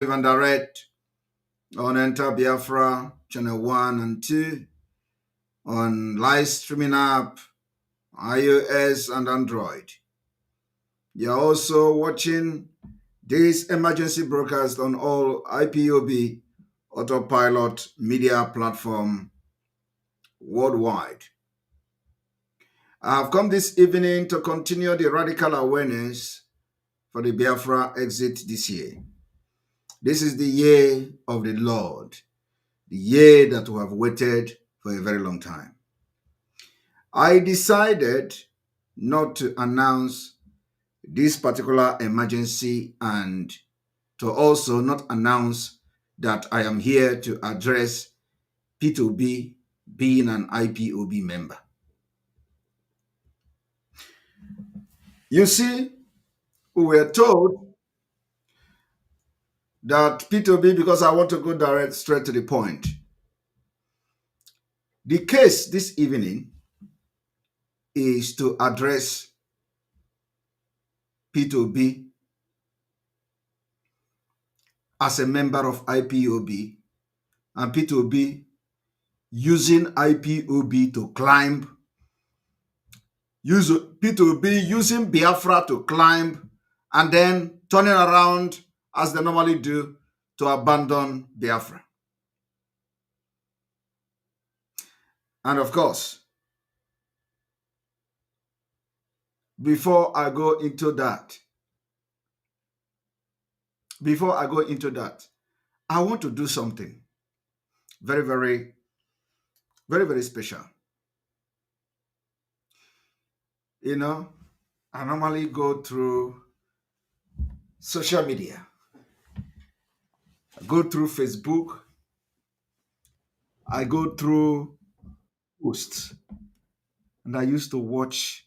live and direct on Enter Biafra channel 1 and 2 on live streaming app, iOS and Android. You're also watching this emergency broadcast on all IPOB autopilot media platform worldwide. I have come this evening to continue the radical awareness for the Biafra exit this year. This is the year of the Lord, the year that we have waited for a very long time. I decided not to announce this particular emergency and to also not announce that I am here to address P2B being an IPOB member. You see, we were told that P2B, because I want to go direct straight to the point. The case this evening is to address P2B as a member of IPOB and P2B using IPOB to climb, P2B using Biafra to climb and then turning around as they normally do to abandon Biafra. And of course, before I go into that, I want to do something very, very, very, very special. You know, I normally go through social media. I go through Facebook. I go through posts. And I used to watch,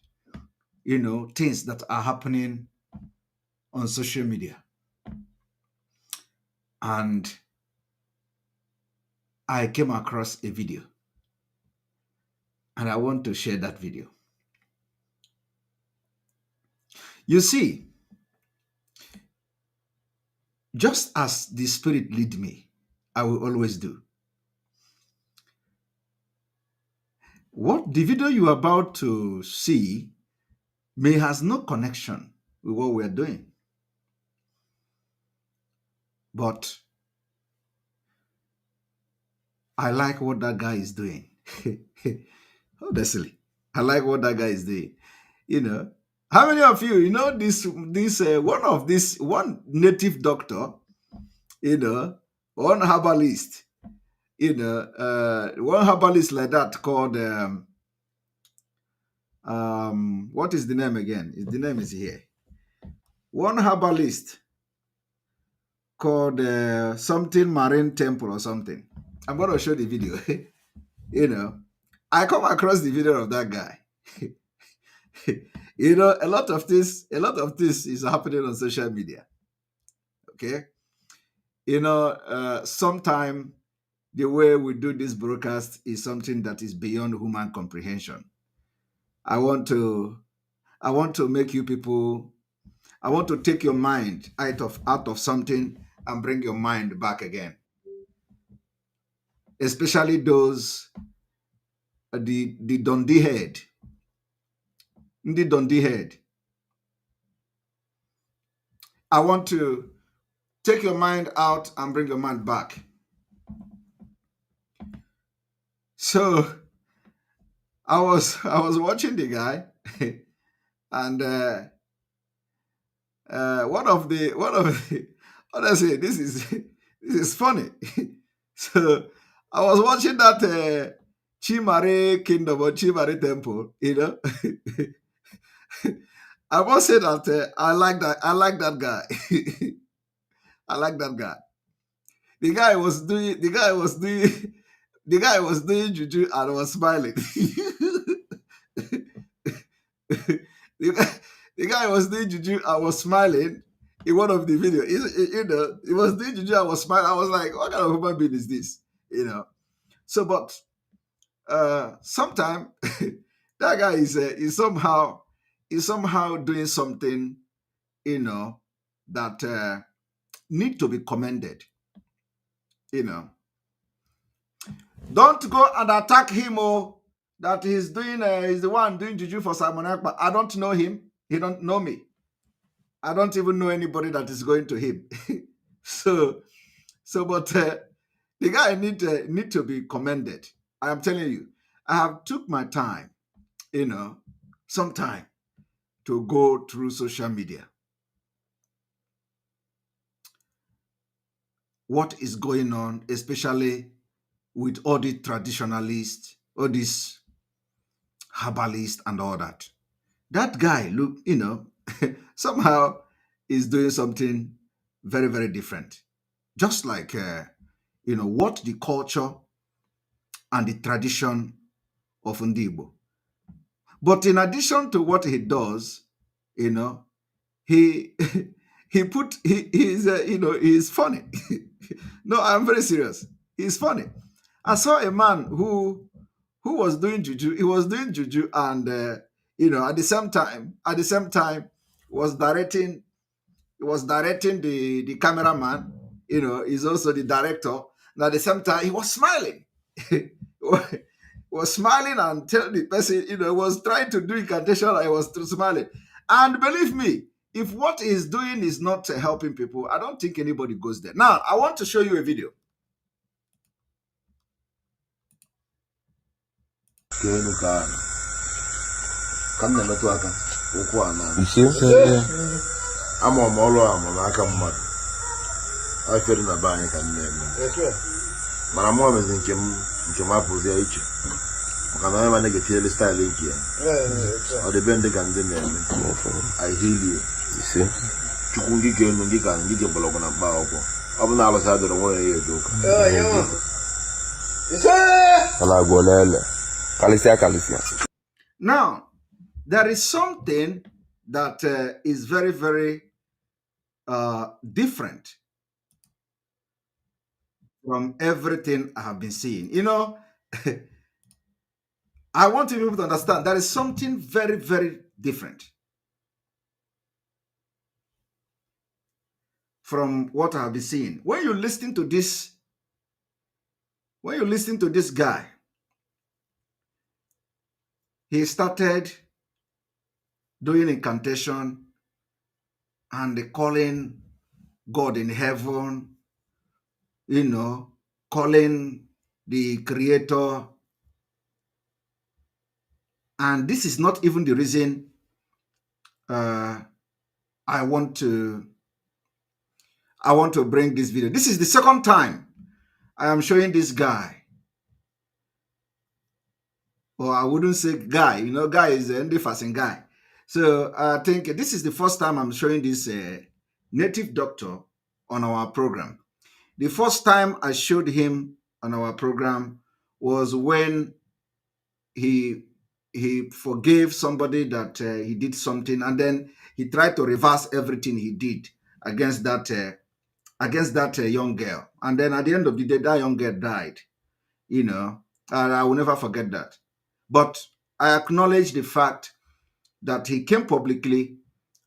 things that are happening on social media. And I came across a video. And I want to share that video. You see, just as the Spirit lead me, I will always do. What the video you are about to see may has no connection with what we are doing. But I like what that guy is doing. Honestly, I like what that guy is doing. How many of you, one native doctor, one herbalist, one herbalist like that called what is the name again? The name is here. One herbalist called something Marine Temple or something. I'm going to show the video. I come across the video of that guy. A lot of this is happening on social media. Okay. Sometime the way we do this broadcast is something that is beyond human comprehension. I want to make you people, I want to take your mind out of something and bring your mind back again. Especially those, the Dundee head. The Dundee head. I want to take your mind out and bring your mind back. So I was watching the guy, and honestly, this is funny. So I was watching that Chimare Kingdom or Chimare Temple, I must say that I like that guy. I like that guy. The guy was doing juju and was smiling. the guy was doing juju and was smiling in one of the videos. He was doing juju and was smiling. I was like, what kind of human being is this? So, but sometimes that guy is somehow doing something, that need to be commended. You know, don't go and attack him. Oh, that he's the one doing juju for Simon Ekpa. I don't know him. He don't know me. I don't even know anybody that is going to him. But the guy need to be commended. I am telling you, I have took my time, some time to go through social media. What is going on, especially with all the traditionalists, all these herbalists and all that. That guy, look, somehow is doing something very, very different. Just like, what the culture and the tradition of Ndibo. But in addition to what he does, he he's funny. No, I'm very serious. He's funny. I saw a man who was doing juju. He was doing juju, and at the same time, was directing. He was directing the cameraman. He's also the director. And at the same time, he was smiling. He was smiling and tell the person, was trying to do incantation. I was smiling, and believe me, if what he's doing is not helping people, I don't think anybody goes there. Now, I want to show you a video. I'm on aka mmadụ afere na ba anyị ka na-eme mana mụ amezi nke m apụzi ya iche maka na onye ma na-egetiele staịlụ nke ya ọ dị be ndị ka ndị na-eme ahịlie ise chukwu ngị ga-enu ngị ka ngị ji mgbọrọgwụ na mkpa akwụkwọ ọ bụ na alụsị adịrị nwere ya edo ụka. Now, there is something that is very, very different from everything I have been seeing. I want people to understand there is something very, very different from what I have been seeing. When you listen to this guy, he started doing incantation and calling God in heaven, calling the creator. And this is not even the reason I want to bring this video. This is the second time I am showing this guy. Or I wouldn't say guy, guy is a fasting guy. So I think this is the first time I'm showing this native doctor on our program. The first time I showed him on our program was when he forgave somebody that he did something, and then he tried to reverse everything he did against that young girl. And then at the end of the day, that young girl died. And I will never forget that. But I acknowledge the fact that he came publicly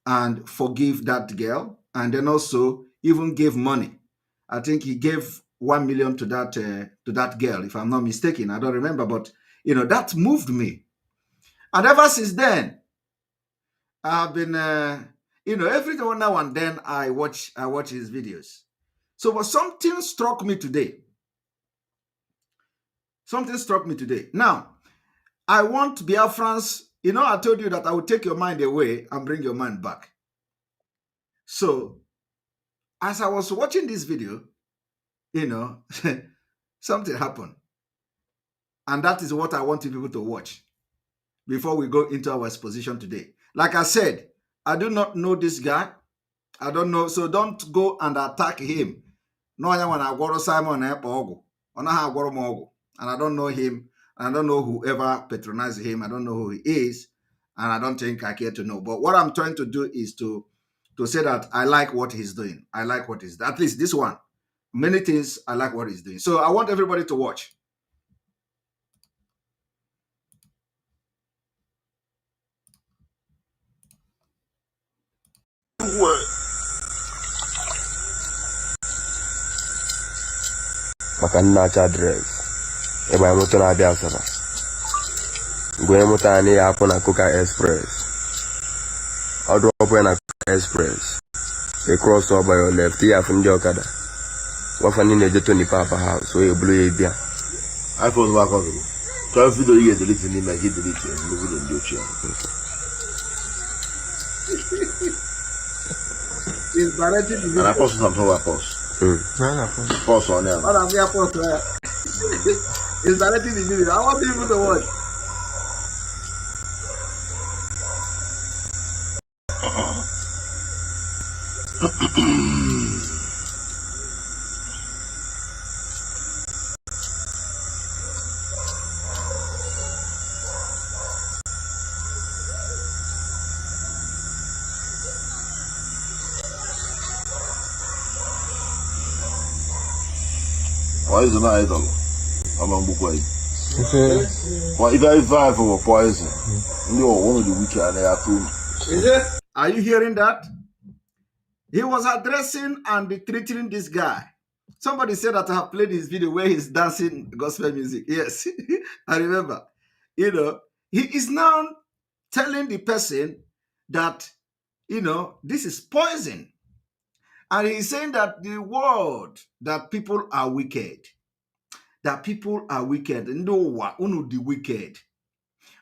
and forgave that girl, and then also even gave money. I think he gave 1 million to that girl, if I'm not mistaken. I don't remember, but that moved me. And ever since then, I've been every now and then I watch his videos. So, but something struck me today. Now, I want Biafrans. I told you that I would take your mind away and bring your mind back. So, as I was watching this video, something happened. And that is what I want people to watch before we go into our exposition today. Like I said, I do not know this guy. I don't know. So don't go and attack him. No, I want to go Simon Ekpa. And I don't know him. I don't know whoever patronized him. I don't know who he is. And I don't think I care to know. But what I'm trying to do is to say that I like what he's doing. I like what he's doing. At least this one. Many things, I like what he's doing. So I want everybody to watch. maka nnacha adres ebe anyị moto na-abịa Asaba mgbe moto anyị ya apụ na Coca Express ọ drọpụ ya na Coca Express e cross over your left ya afụ ndị ọkada wafa ndị na-eje Tony Papa house o ebulu ya bịa iPhone wa akọ gị chọọ video ihe delete n'ime gị delete ndị video ndị ochie Is directed the video. and I post something I post post on there. What have you post? Is directed the video. I want people to watch. Poison idol. Among Bukway. Well, if I five for poison, you one of the wicked and they are two. Is it? Are you hearing that? He was addressing and treating this guy. Somebody said that I have played his video where he's dancing gospel music. Yes, I remember. You know, he is now telling the person that, you know, this is poison. And he's saying that the word that people are wicked, that people are wicked. No, uno the wicked.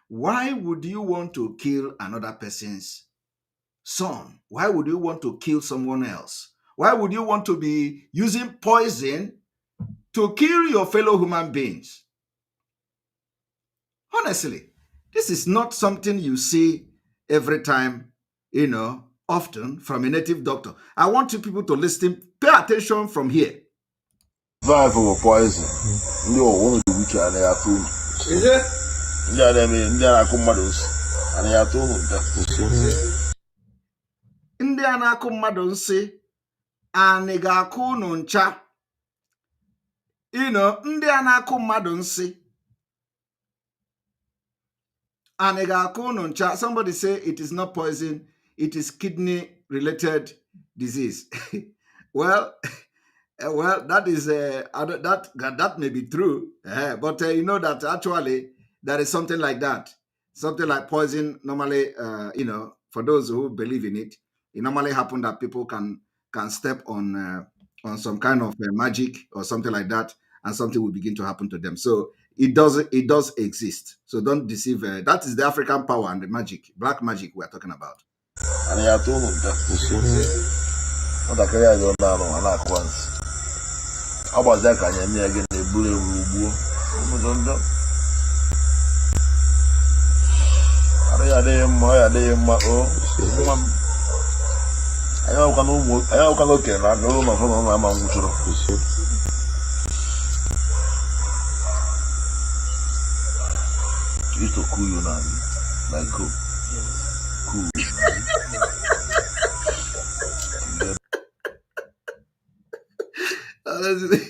Why would you want to kill another person's son? Why would you want to kill someone else? Why would you want to be using poison to kill your fellow human beings? Honestly, this is not something you see every time, you know, often from a native doctor. I want you people to listen, pay attention from here. Five for poison. You one of the wicked and they are two. Is it? Yeah, they mean they are commandos and they are two. Ndị a na-akụ mmadụ nsị anyị ga-akụ unu ncha. You know, ndị a na-akụ mmadụ nsị anyị ga-akụ unu ncha. Somebody say it is not poison, it is kidney related disease. Well, that is that may be true, but you know that actually there is something like that, something like poison. Normally, you know, for those who believe in it, it normally happens that people can step on some kind of magic or something like that, and something will begin to happen to them. So it does exist. So don't deceive. That is the African power and the magic, black magic we are talking about. And they are two. What I carry on now, I like once. How about that? Can you hear again? The blue blue. Are they my oh? I can look at no my phone. I'm on used to cool you now, like cool. Honestly,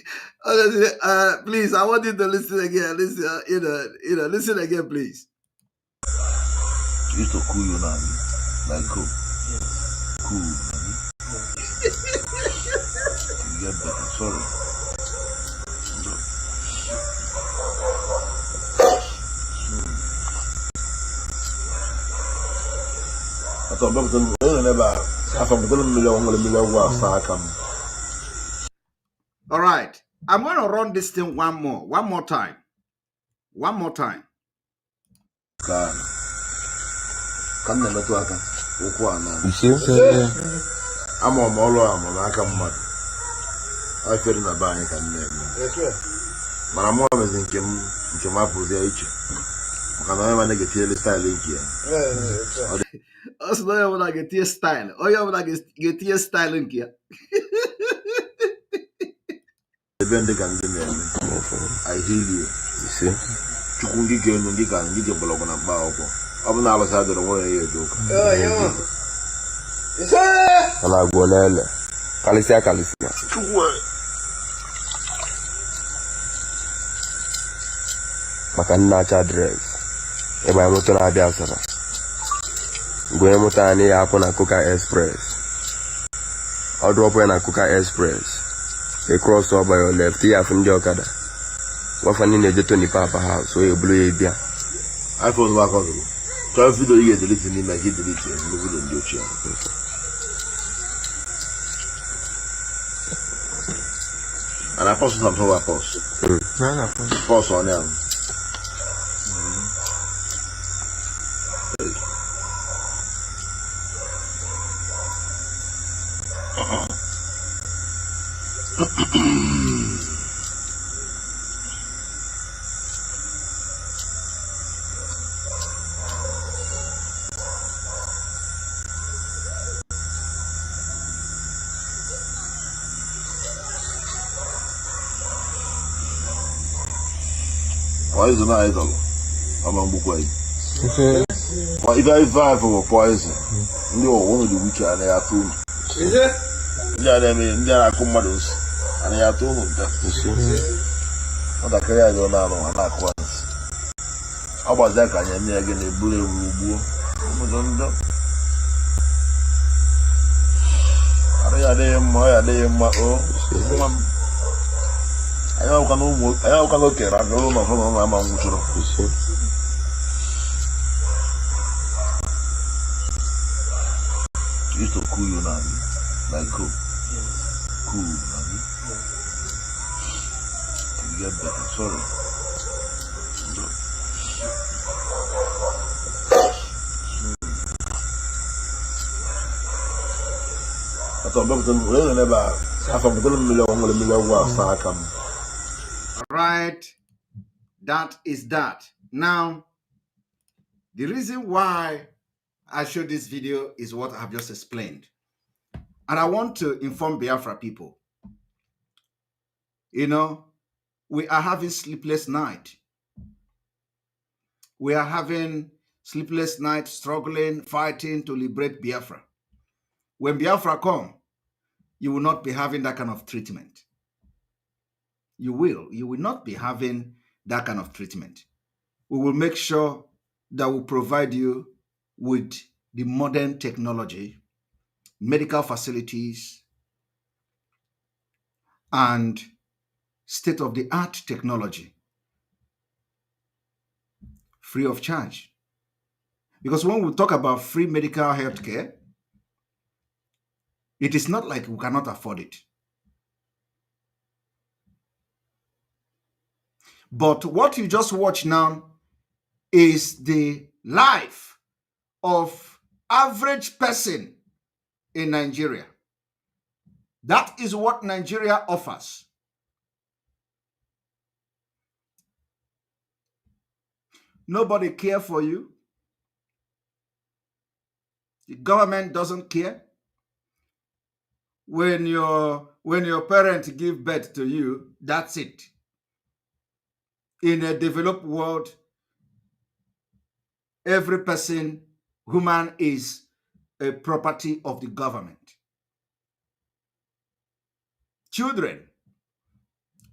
please, I want you to listen again. Listen, listen again, please. Used to cool you now, like cool. Cool. You get better. Sorry. I thought all right, I'm going to run this thing one more time. Come never to aka. You see? I'm on Molo, I come mad. I feel in a bank and name. But I'm always in Kemapu, the H. Can I ever get here style in here? Also, I want to get your style. Oh, you want to get your style in here. The vendor can do me. I heal you. You see? Chukungi girl, and you can get your blog on a bow. I'm not outside of the way you do. And I go there. Kalisia. Maka nnacha adres ebe anyị moto na-abịa Asaba mgbe moto anyị ya apụ na Coca Express ọ drọpụ ya na Coca Express They cross over by your left. Yeah, from the Okada. What funny they do to the Papa house, so you blue it. I found my cousin. So if you don't get deleted in my head, delete it and move it in your chair. And I post some over post. Post on them. Why is it not idol? I'm on book way. Why if I five for poison? You one of the weekend I have to. Is it? Yeah, I mean, there are commandos and I have to. What I carry on now, and I once. How about that? Can you again a blue? Are they my oh? I can look at I don't know how I'm on. Used to cool you now, like cool. Cool, you get better, sorry. I thought about them really never. I thought $1 million. Right, that is that. Now, the reason why I showed this video is what I've just explained. And I want to inform Biafra people. You know, we are having sleepless night. We are having sleepless night, struggling, fighting to liberate Biafra. When Biafra come, you will not be having that kind of treatment. You will not be having that kind of treatment. We will make sure that we provide you with the modern technology, medical facilities, and state-of-the-art technology free of charge. Because when we talk about free medical health care, it is not like we cannot afford it. But what you just watch now is the life of average person in Nigeria. That is what Nigeria offers. Nobody care for you. The government doesn't care. When your parents give birth to you, that's it. In a developed world, every person, human, is a property of the government. Children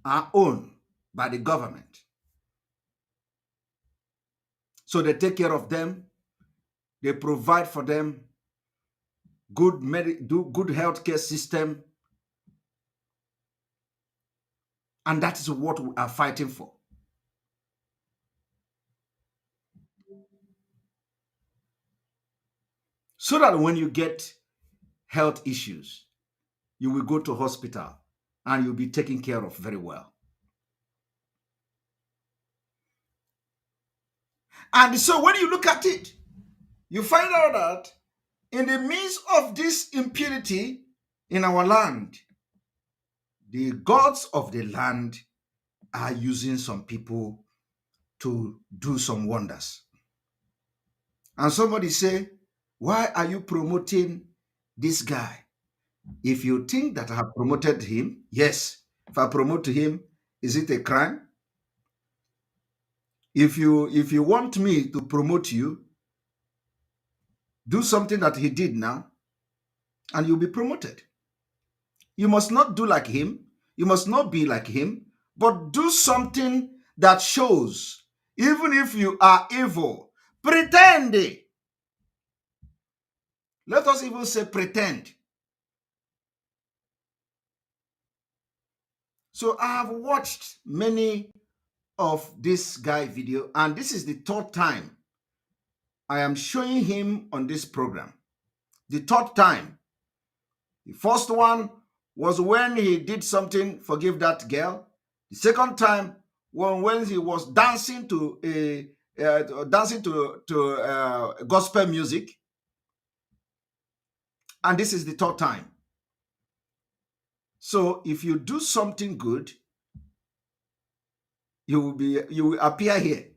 are owned by the government. So they take care of them. They provide for them good healthcare system. And that is what we are fighting for. So that when you get health issues, you will go to hospital and you'll be taken care of very well. And so when you look at it, you find out that in the midst of this impunity in our land, the gods of the land are using some people to do some wonders. And somebody say, why are you promoting this guy? If you think that I have promoted him, yes. If I promote him, is it a crime? If you want me to promote you, do something that he did now, and you'll be promoted. You must not do like him. You must not be like him, but do something that shows, even if you are evil, pretend. Let us even say pretend. So I have watched many of this guy video, and this is the third time I am showing him on this program. The third time. The first one was when he did something, forgive that girl. The second time when he was dancing to gospel music, and this is the third time. So if you do something good, you will appear here.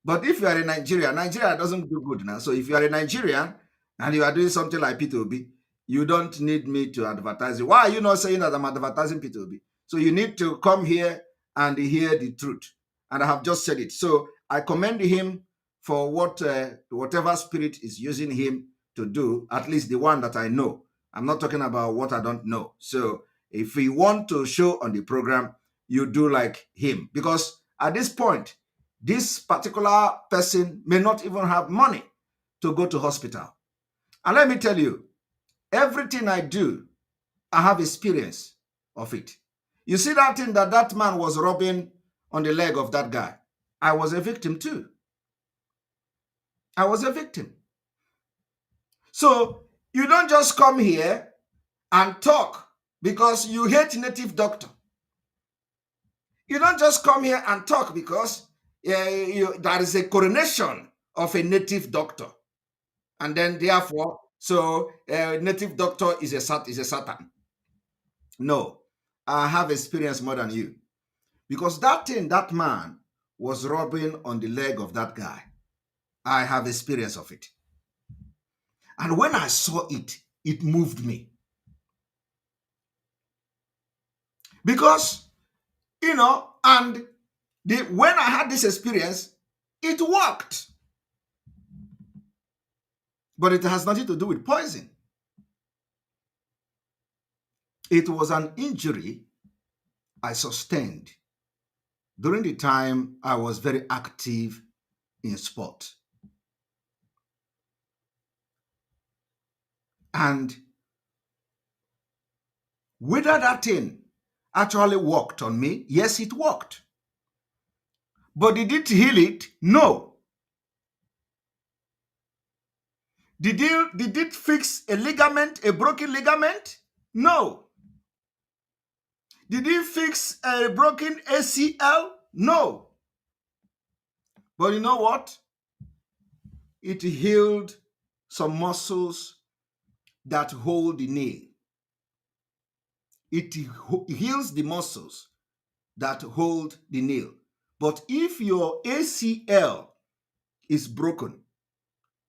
But if you are in Nigeria, Nigeria doesn't do good now. So if you are a Nigerian and you are doing something like P2B, you don't need me to advertise it. Why are you not saying that I'm advertising P2B? So you need to come here and hear the truth. And I have just said it. So I commend him for whatever spirit is using him to do, at least the one that I know. I'm not talking about what I don't know. So if we want to show on the program, you do like him. Because at this point, this particular person may not even have money to go to hospital. And let me tell you, everything I do, I have experience of it. You see that thing that man was rubbing on the leg of that guy? I was a victim too. I was a victim. So you don't just come here and talk because you hate native doctor. You don't just come here and talk because there is a coronation of a native doctor. And then therefore, so native doctor is a Satan. No, I have experience more than you. Because that thing, that man was rubbing on the leg of that guy. I have experience of it. And when I saw it, it moved me. Because, and when I had this experience, it worked. But it has nothing to do with poison. It was an injury I sustained during the time I was very active in sport. And whether that thing actually worked on me, yes, it worked. But did it heal it? No. Did it fix a ligament, a broken ligament? No. Did it fix a broken ACL? No. But you know what? It healed some muscles that hold the nail. It heals the muscles that hold the nail. But if your ACL is broken,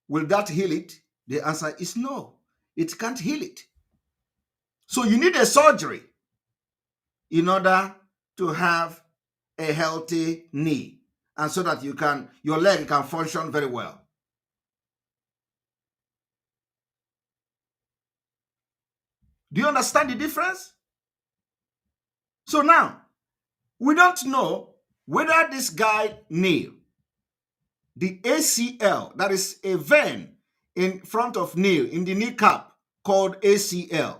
will that heal it? The answer is no. It can't heal it. So you need a surgery in order to have a healthy knee, and so that your leg can function very well. Do you understand the difference? So now, we don't know whether this guy nail, the ACL, that is a vein in front of nail, in the kneecap, called ACL.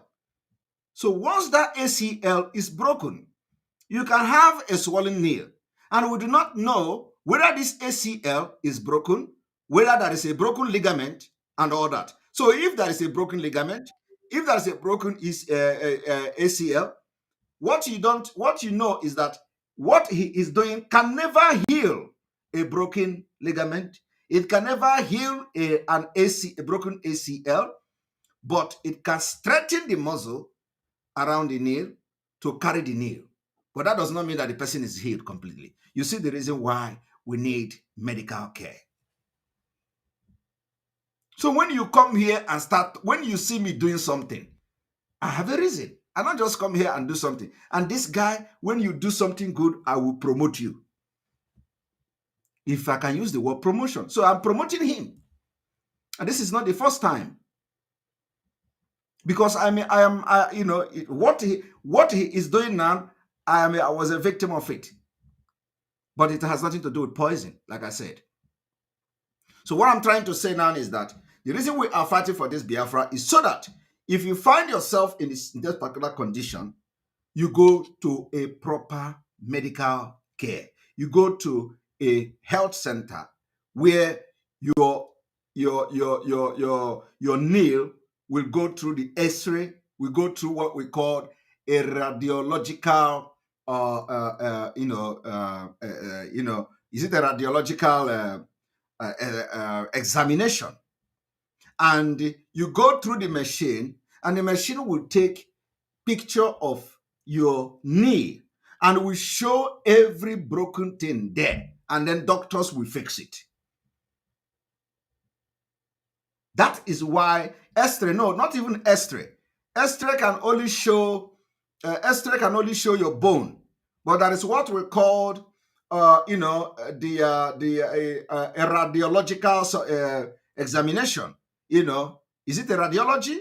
So once that ACL is broken, you can have a swollen nail. And we do not know whether this ACL is broken, whether there is a broken ligament, and all that. So if there is a broken ligament, if there is a broken ACL, what you know is that what he is doing can never heal a broken ligament. It can never heal a broken ACL, but it can strengthen the muscle around the nail to carry the nail. But that does not mean that the person is healed completely. You see the reason why we need medical care. So when you come here and when you see me doing something, I have a reason. I don't just come here and do something. And this guy, when you do something good, I will promote you. If I can use the word promotion. So I'm promoting him. And this is not the first time. Because what he is doing now, I was a victim of it. But it has nothing to do with poison, like I said. So what I'm trying to say now is that the reason we are fighting for this Biafra is so that if you find yourself in this particular condition, you go to a proper medical care. You go to a health center where your nail will go through the X-ray, will go through what we call a radiological, is it a radiological examination? And you go through the machine, and the machine will take picture of your knee and will show every broken thing there, and then doctors will fix it. That is why X-ray, no, not even X-ray. X-ray can only show your bone, but that is what we called, a radiological examination. Is it a radiology?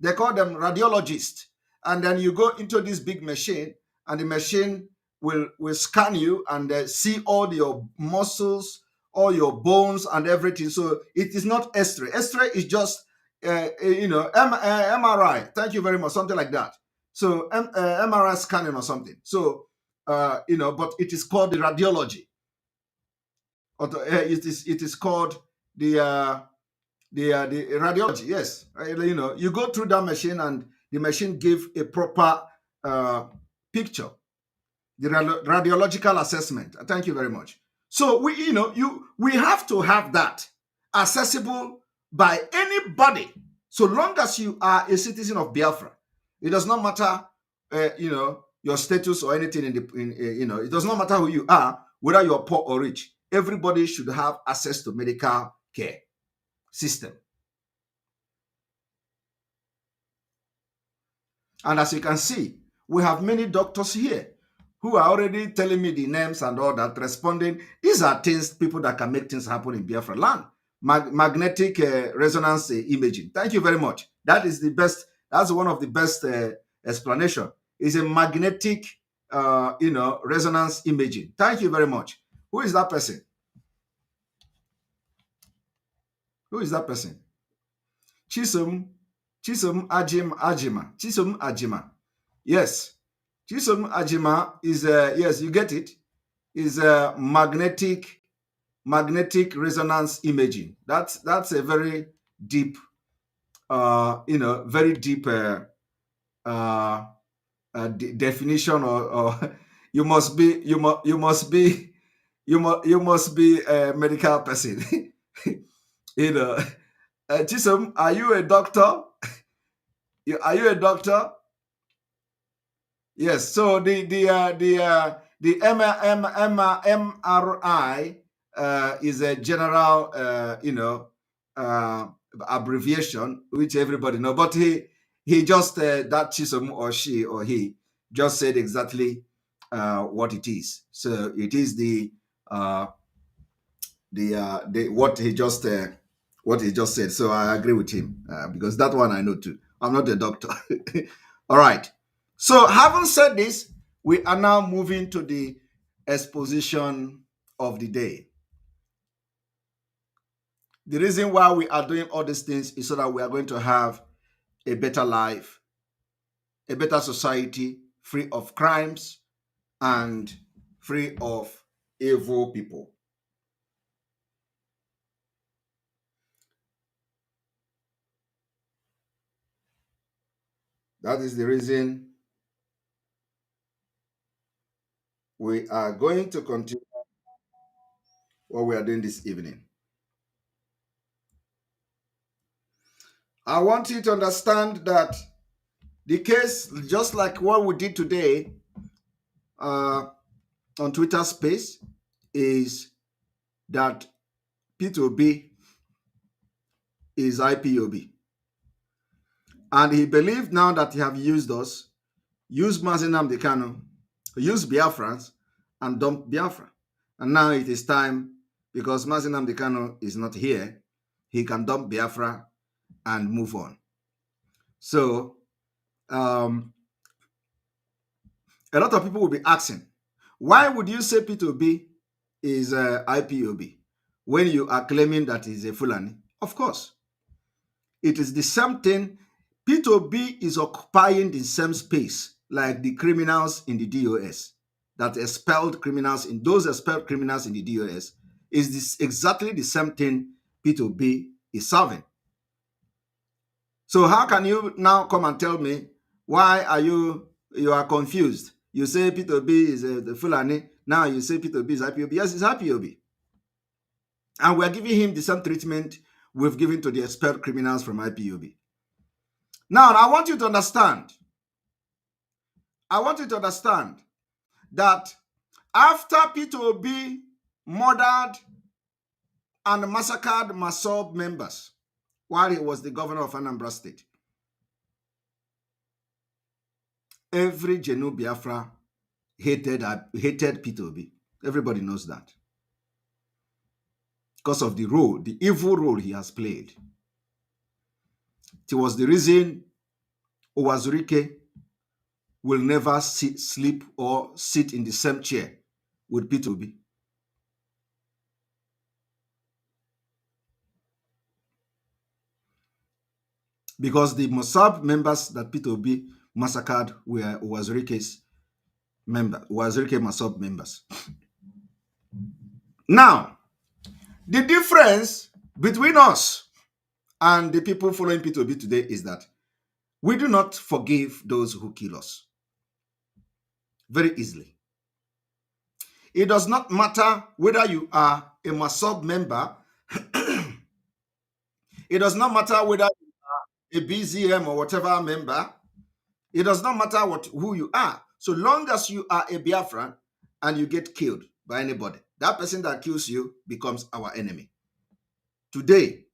They call them radiologists. And then you go into this big machine, and the machine will scan you and see all your muscles, all your bones and everything. So it is not X-ray. X-ray is just, MRI. Thank you very much. Something like that. So MRI scanning or something. So, but it is called the radiology. It is called the radiology. Yes. You go through that machine, and the machine give a proper picture, the radiological assessment. Thank you very much. So we have to have that accessible by anybody, so long as you are a citizen of Biafra. It does not matter, your status or anything it does not matter who you are, whether you're poor or rich. Everybody should have access to medical care system. And as you can see, we have many doctors here who are already telling me the names and all that, responding. These are things, people that can make things happen in Biafra land. Magnetic resonance imaging. Thank you very much. That is the best. That's one of the best explanation. Is a magnetic, resonance imaging. Thank you very much. Who is that person? Who is that person? Chisom Ajima. Chisom Ajima. Yes. Chisom Ajima is, yes, you get it, is a magnetic resonance imaging. That's a very deep, very deep definition, or you must be a medical person. Chisom, are you a doctor? Are you a doctor? Yes. So the MRI is a general, abbreviation which everybody know. But he just that Chisom, or she or he, just said exactly what it is. So it is what he just said. So I agree with him, because that one I know too. I'm not a doctor. All right. So having said this, we are now moving to the exposition of the day. The reason why we are doing all these things is so that we are going to have a better life, a better society, free of crimes and free of evil people. That is the reason we are going to continue what we are doing this evening. I want you to understand that the case, just like what we did today on Twitter Space, is that P2B is IPOB. And he believed now that he have used us, used Mazi Nnamdi Kanu, used Biafrans, and dumped Biafra. And now it is time, because Mazi Nnamdi Kanu is not here, he can dump Biafra and move on. So, a lot of people will be asking, why would you say P2B is IPOB when you are claiming that he's a Fulani? Of course, it is the same thing. P2B is occupying the same space like the criminals in the DOS, that expelled criminals, in those expelled criminals in the DOS, is this exactly the same thing P2B is serving. So how can you now come and tell me why are you are confused? You say P2B is the Fulani, now you say P2B is IPOB. Yes, it's IPOB. And we're giving him the same treatment we've given to the expelled criminals from IPOB. Now, I want you to understand. That after P2B murdered and massacred Masob members while he was the governor of Anambra State, every Genu Biafra hated P2B. Everybody knows that. Because of the role, the evil role he has played. It was the reason Owazurike will never sleep or sit in the same chair with P2B. Because the Mossab members that P2B massacred were Owazurike's Owazurike Mossab members. Now, the difference between us and the people following P2B today is that we do not forgive those who kill us very easily. It does not matter whether you are a Mossab member. It does not matter whether you are a BZM or whatever member. It does not matter who you are. So long as you are a Biafran and you get killed by anybody, that person that kills you becomes our enemy. Today,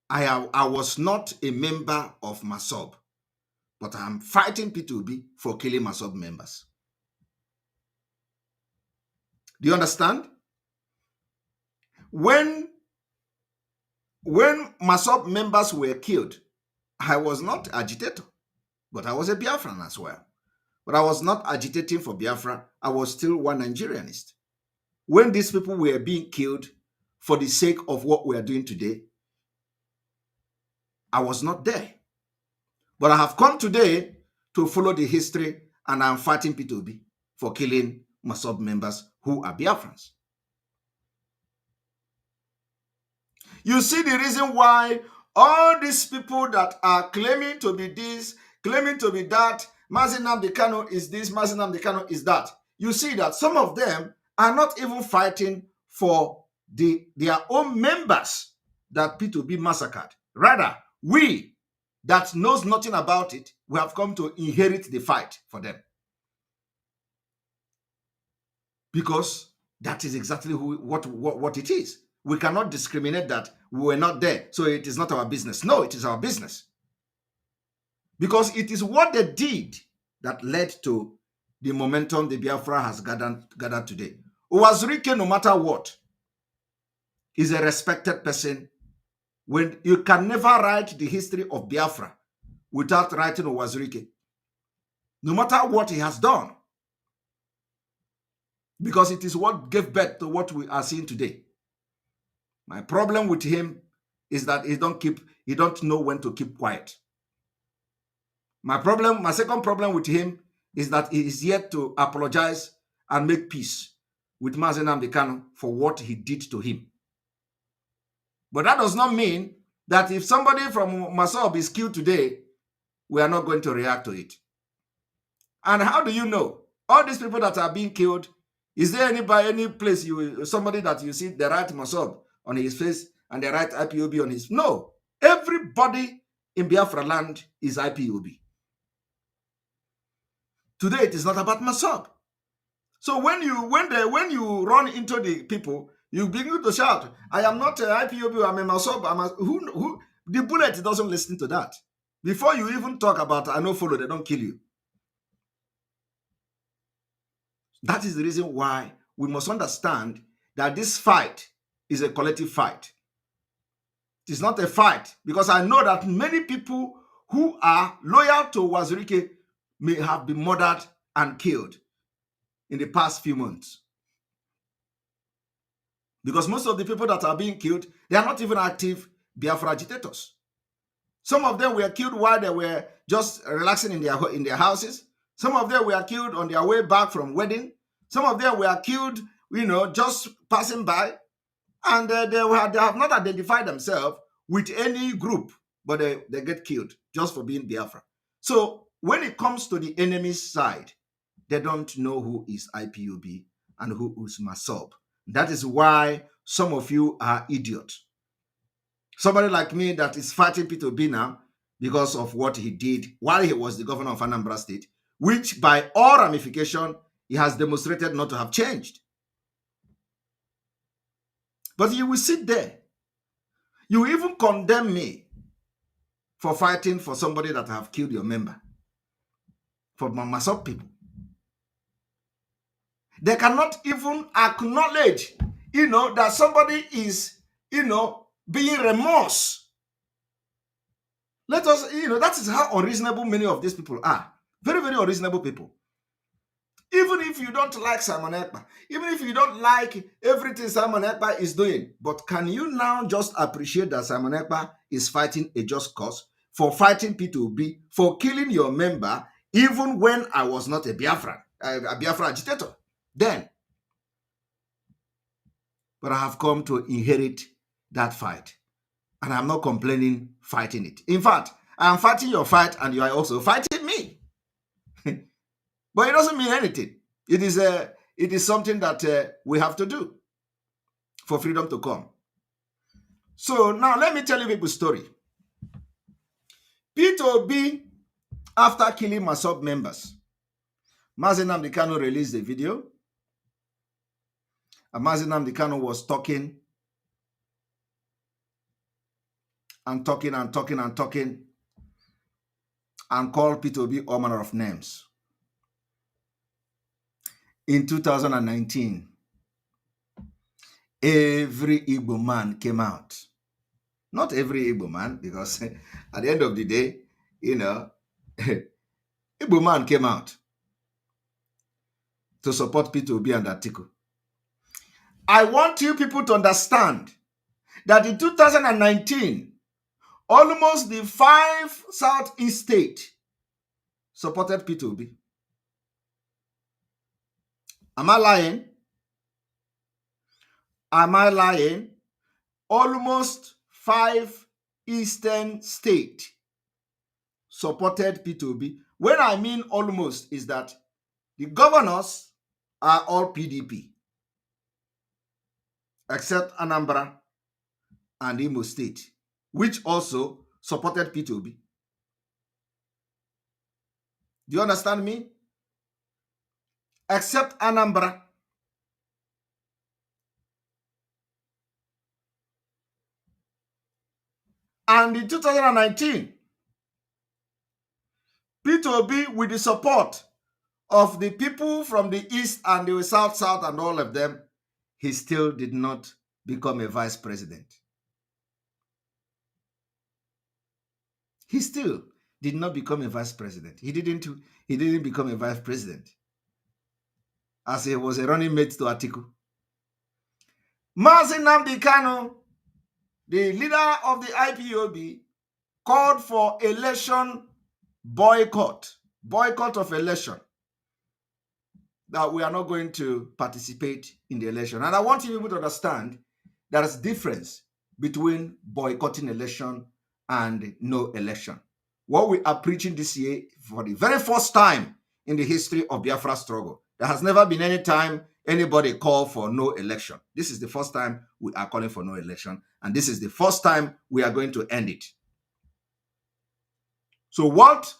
I was not a member of Mossab, but I'm fighting P2B for killing Mossab members. Do you understand? When Mossab members were killed, I was not agitator, but I was a Biafran as well. But I was not agitating for Biafra. I was still one Nigerianist. When these people were being killed for the sake of what we are doing today, I was not there. But I have come today to follow the history, and I'm fighting P2B for killing Mossab members who are Biafrans. You see the reason why all these people that are claiming to be this, claiming to be that, Mazi Nnamdi Kanu is this, Mazi Nnamdi Kanu is that. You see that some of them are not even fighting for their own members that P2B massacred. Rather, we that knows nothing about it, we have come to inherit the fight for them. Because that is exactly what it is. We cannot discriminate that we were not there, so it is not our business. No, it is our business. Because it is what they did that led to the momentum the Biafra has gathered today. Owazurike, no matter what, is a respected person. When you can never write the history of Biafra without writing Owazurike, no matter what he has done. Because it is what gave birth to what we are seeing today. My problem with him is that he don't know when to keep quiet. My second problem with him is that he is yet to apologize and make peace with Mazi Nnamdi Kanu for what he did to him. But that does not mean that if somebody from Mossab is killed today, we are not going to react to it. And how do you know? All these people that are being killed, is there any place somebody that you see the right Mossab on his face and the right IPOB on his? No. Everybody in Biafra land is IPOB. Today it is not about Mossab. So when you run into the people, you begin to shout, "I am not an IPOB, I'm a Mossab." Who the bullet doesn't listen to that. Before you even talk about I no follow, they don't kill you. That is the reason why we must understand that this fight is a collective fight. It is not a fight, because I know that many people who are loyal to Owazurike may have been murdered and killed in the past few months. Because most of the people that are being killed, they are not even active Biafra agitators. Some of them were killed while they were just relaxing in their houses. Some of them were killed on their way back from wedding. Some of them were killed, just passing by. And they have not identified themselves with any group, but they get killed just for being Biafra. So when it comes to the enemy's side, they don't know who is IPOB and who is Masob. That is why some of you are idiots. Somebody like me that is fighting Peter Obi now because of what he did while he was the governor of Anambra State, which by all ramification, he has demonstrated not to have changed. But you will sit there. You even condemn me for fighting for somebody that have killed your member. For Masob people. They cannot even acknowledge, that somebody is, being remorse. Let us, that is how unreasonable many of these people are. Very, very unreasonable people. Even if you don't like Simon Ekpa, even if you don't like everything Simon Ekpa is doing, but can you now just appreciate that Simon Ekpa is fighting a just cause for fighting P2B, for killing your member, even when I was not a Biafra agitator then? But I have come to inherit that fight, and I'm not complaining fighting it. In fact, I'm fighting your fight, and you are also fighting me. But it doesn't mean anything. It is something that we have to do for freedom to come. So now let me tell you people's story. P2B, after killing Masob members, Mazi Nnamdi Kanu released a video. And Mazi Nnamdi Kanu was talking and talking and talking and talking and called P2B all manner of names. In 2019, every Igbo man came out. Not every Igbo man, because at the end of the day, Igbo man came out to support P2B and Atiku. I want you people to understand that in 2019, almost the 5 Southeast states supported P2B. Am I lying? Am I lying? Almost 5 Eastern states supported P2B. When I mean almost, is that the governors are all PDP, except Anambra and Imo State, which also supported P2B. Do you understand me? Except Anambra. And in 2019, P2B, with the support of the people from the East and the South and all of them, he still did not become a vice president. He still did not become a vice president. He didn't become a vice president, as he was a running mate to Atiku. Mazi Nnamdi Kanu, the leader of the IPOB, called for election boycott of election, that we are not going to participate in the election. And I want you people to understand there is a difference between boycotting election and no election. What we are preaching this year, for the very first time in the history of Biafra struggle, there has never been any time anybody called for no election. This is the first time we are calling for no election, and this is the first time we are going to end it. So what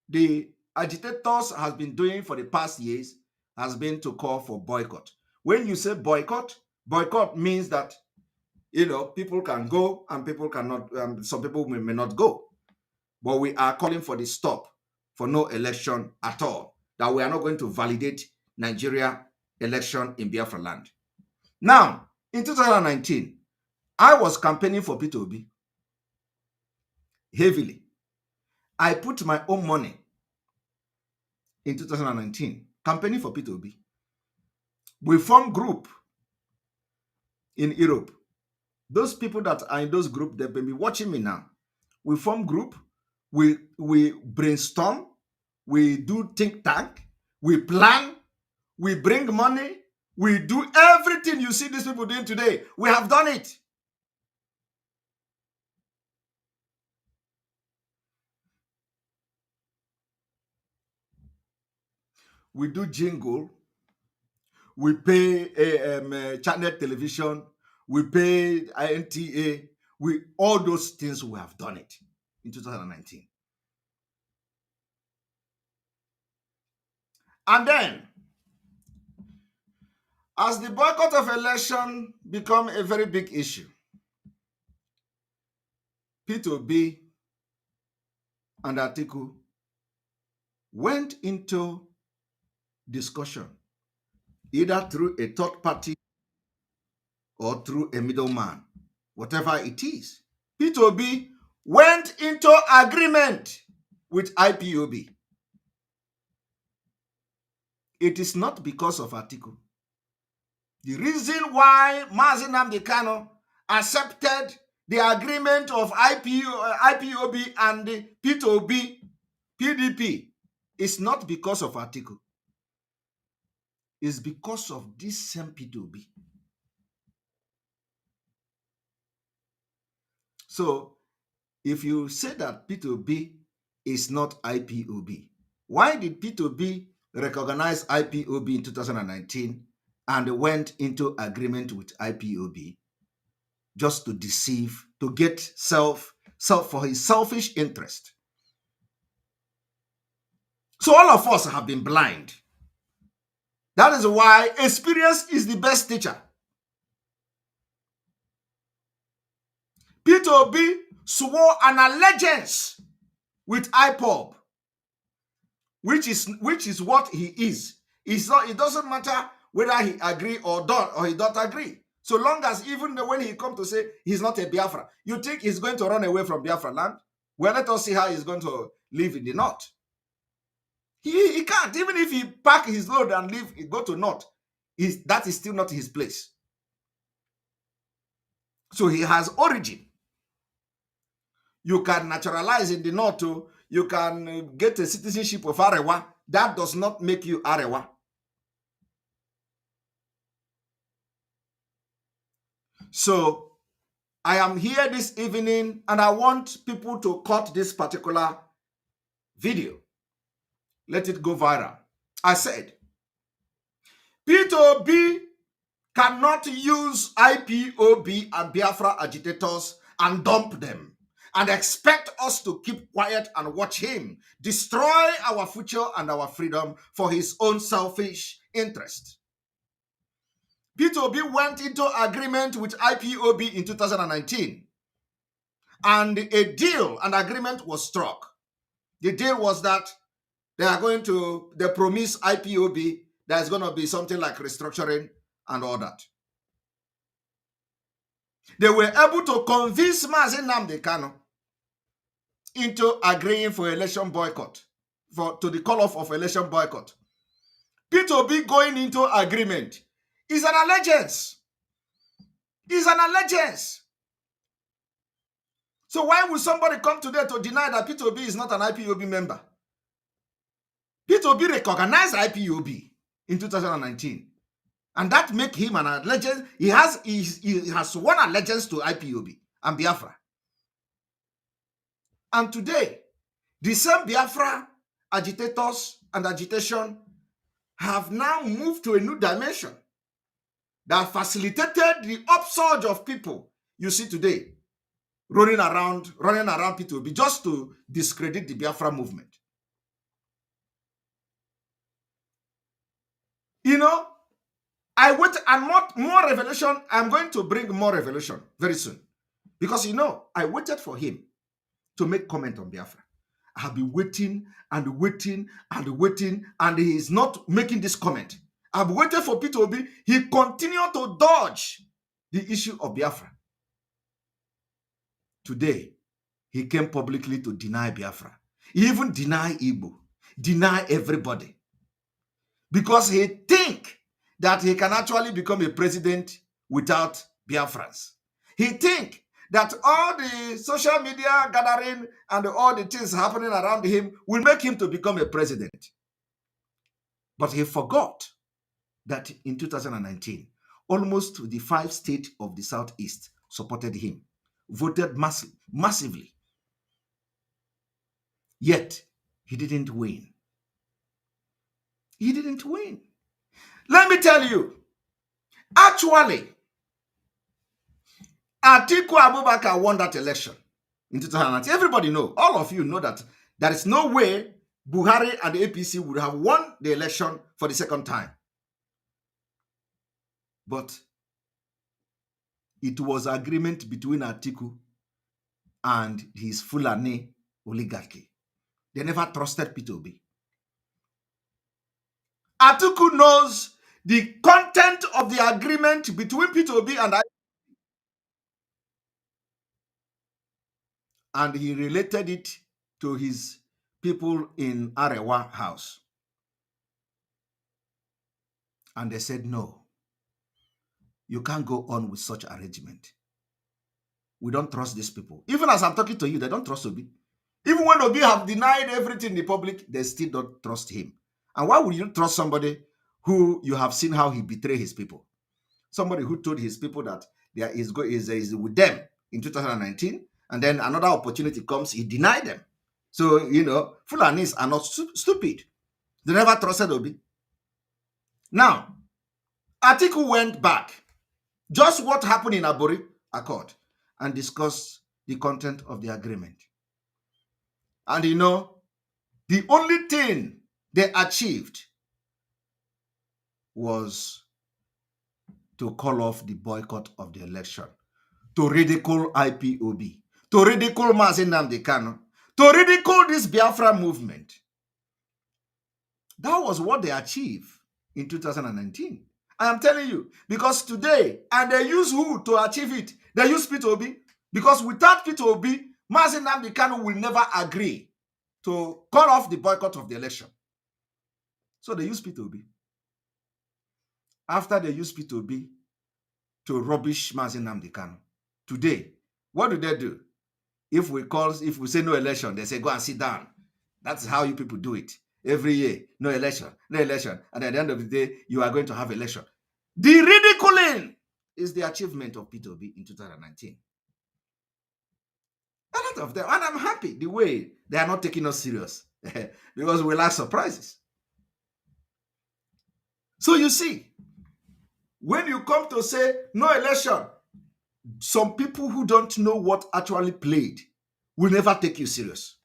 the agitators has been doing for the past years has been to call for boycott. When you say boycott means that, people can go and people cannot, some people may not go. But we are calling for the stop for no election at all, that we are not going to validate Nigeria election in Biafra land. Now, in 2019, I was campaigning for P2B heavily. I put my own money in 2019 campaigning for P2B. We formed group in Europe. Those people that are in those groups, they may be watching me now. We form group, we brainstorm, we do think tank, we plan, we bring money, we do everything you see these people doing today. We have done it. We do jingle, we pay channel television, we pay NTA, all those things we have done it in 2019. And then, as the boycott of election become a very big issue, P2B and Atiku went into discussion either through a third party or through a middleman, whatever it is. P2B went into agreement with IPOB. It is not because of Atiku. The reason why Mazi Nnamdi Kanu accepted the agreement of IPOB and the P2B, PDP, is not because of Atiku. It's because of this same P2B. So, if you say that P2B is not IPOB, why did P2B recognize IPOB in 2019 and went into agreement with IPOB just to deceive, to get self for his selfish interest? So all of us have been blind. That is why experience is the best teacher. P2B swore an allegiance with Ipob, which is what he is. It doesn't matter whether he agree or he don't agree. So long as even when he come to say he's not a Biafra, you think he's going to run away from Biafra land? Well, let us see how he's going to live in the north. He can't. Even if he pack his load and go to north, that is still not his place. So he has origin. You can naturalize in the north too. You can get a citizenship of Arewa. That does not make you Arewa. So I am here this evening and I want people to cut this particular video. Let it go viral. I said, P2B cannot use IPOB and Biafra agitators and dump them and expect us to keep quiet and watch him destroy our future and our freedom for his own selfish interest. P2B went into agreement with IPOB in 2019 and a deal and agreement was struck. The deal was that they promise IPOB there's going to be something like restructuring and all that. They were able to convince Mazi Nnamdi Kanu into agreeing for election boycott, to the call-off of election boycott. P2B going into agreement is an allegiance. Is an allegiance. So why would somebody come today to deny that P2B is not an IPOB member? P2B recognized IPOB in 2019. And that make him an allegiance. He has sworn allegiance to IPOB and Biafra. And today, the same Biafra agitators and agitation have now moved to a new dimension that facilitated the upsurge of people you see today running around P2B just to discredit the Biafra movement. You know, I wait and more revelation. I'm going to bring more revelation very soon. Because, you know, I waited for him to make comment on Biafra. I have been waiting and waiting and waiting, and he is not making this comment. I've waited for P2B. He continued to dodge the issue of Biafra. Today, he came publicly to deny Biafra. He even deny Igbo, deny everybody. Because he thinks that he can actually become a president without Biafrans. He thinks that all the social media gathering and all the things happening around him will make him to become a president. But he forgot that in 2019, almost the 5 states of the Southeast supported him, voted massively. Yet, he didn't win. He didn't win. Let me tell you, actually, Atiku Abubakar won that election in 2019. Everybody know, all of you know that there is no way Buhari and the APC would have won the election for the second time. But it was agreement between Atiku and his Fulani oligarchy. They never trusted Peter Obi. Atiku knows the content of the agreement between Peter Obi and he related it to his people in Arewa house. And they said, no, you can't go on with such arrangement. We don't trust these people. Even as I'm talking to you, they don't trust Obi. Even when Obi have denied everything in the public, they still don't trust him. And why would you trust somebody who you have seen how he betrayed his people? Somebody who told his people that there is with them in 2019, and then another opportunity comes, he denied them. So, Fulanis are not stupid. They never trusted Obi. Now, Atiku went back, just what happened in Aburi Accord, and discussed the content of the agreement. And the only thing they achieved was to call off the boycott of the election, to ridicule IPOB, to ridicule Mazi Nnamdi Kanu, to ridicule this Biafra movement. That was what they achieved in 2019. I am telling you, because today, and they use who to achieve it? They use Peter Obi, because without Peter Obi, Mazi Nnamdi Kanu will never agree to call off the boycott of the election. So they use Peter Obi. After they use Peter Obi to rubbish Mazi Nnamdi Kanu, today, what do? If we say no election, they say go and sit down. That's how you people do it. Every year, no election. And at the end of the day, you are going to have election. The ridiculing is the achievement of Peter Obi in 2019. A lot of them. And I'm happy the way they are not taking us serious because we like surprises. So you see, when you come to say no election, some people who don't know what actually played will never take you serious.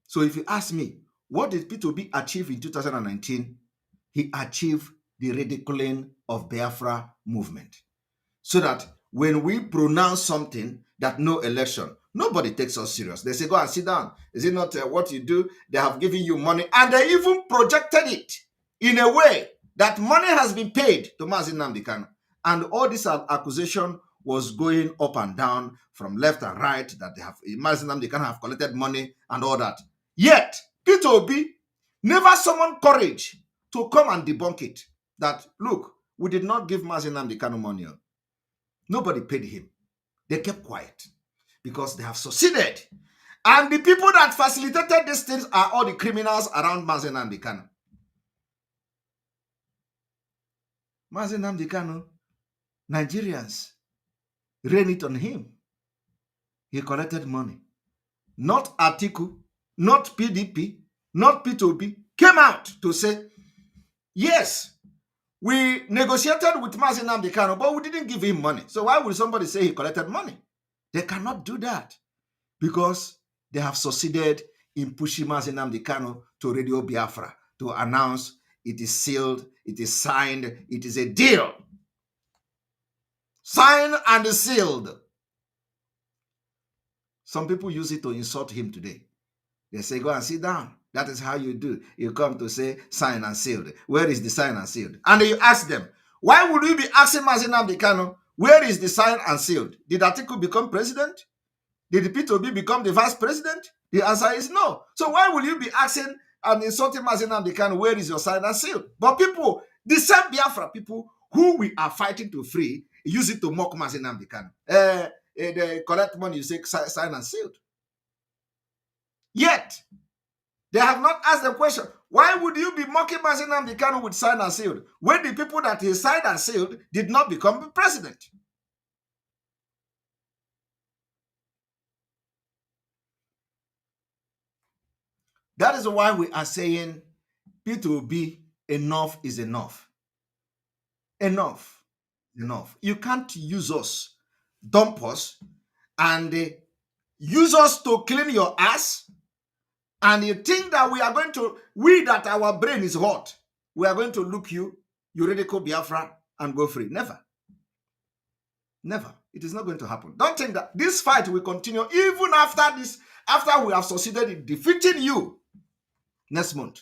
So if you ask me, what did Peter Obi achieve in 2019? He achieved the ridiculing of Biafra movement. So that when we pronounce something that no election, nobody takes us serious. They say, go and sit down. Is it not what you do? They have given you money. And they even projected it in a way that money has been paid to Mazi Nnamdi Kanu. And all this accusation was going up and down from left and right that they have Mazi Nnamdi Kanu have collected money and all that. Yet, Peter Obi never summoned courage to come and debunk it. That, look, we did not give Mazi Nnamdi Kanu money. Nobody paid him. They kept quiet because they have succeeded. And the people that facilitated these things are all the criminals around Mazi Nnamdi Kanu. Mazi Nnamdi Kanu, Nigerians rain it on him. He collected money. Not Atiku, not PDP, not P2P came out to say, yes, we negotiated with Mazi Nnamdi Kanu, but we didn't give him money. So why would somebody say he collected money? They cannot do that because they have succeeded in pushing Mazi Nnamdi Kanu to Radio Biafra to announce it is sealed, it is signed, it is a deal. Signed and sealed. Some people use it to insult him today. They say, go and sit down. That is how you do. You come to say, signed and sealed. Where is the signed and sealed? And then you ask them, why would you be asking Mazi Nnamdi Kanu, where is the signed and sealed? Did Atiku become president? Did the P2B become the vice president? The answer is no. So why will you be asking and insulting Mazi Nnamdi Kanu, where is your signed and sealed? But people, the same Biafra people who we are fighting to free, use it to mock Mazi Nnamdi Kanu. They collect money, you say sign and sealed. Yet, they have not asked the question, why would you be mocking Mazi Nnamdi Kanu with sign and sealed when the people that he signed and sealed did not become president? That is why we are saying, P2B, enough is enough. Enough. Enough. You can't use us, dump us, and use us to clean your ass, and you think that we are going to, that our brain is hot, we are going to look you radical Biafra and go free. Never. Never. It is not going to happen. Don't think that this fight will continue even after this, after we have succeeded in defeating you next month.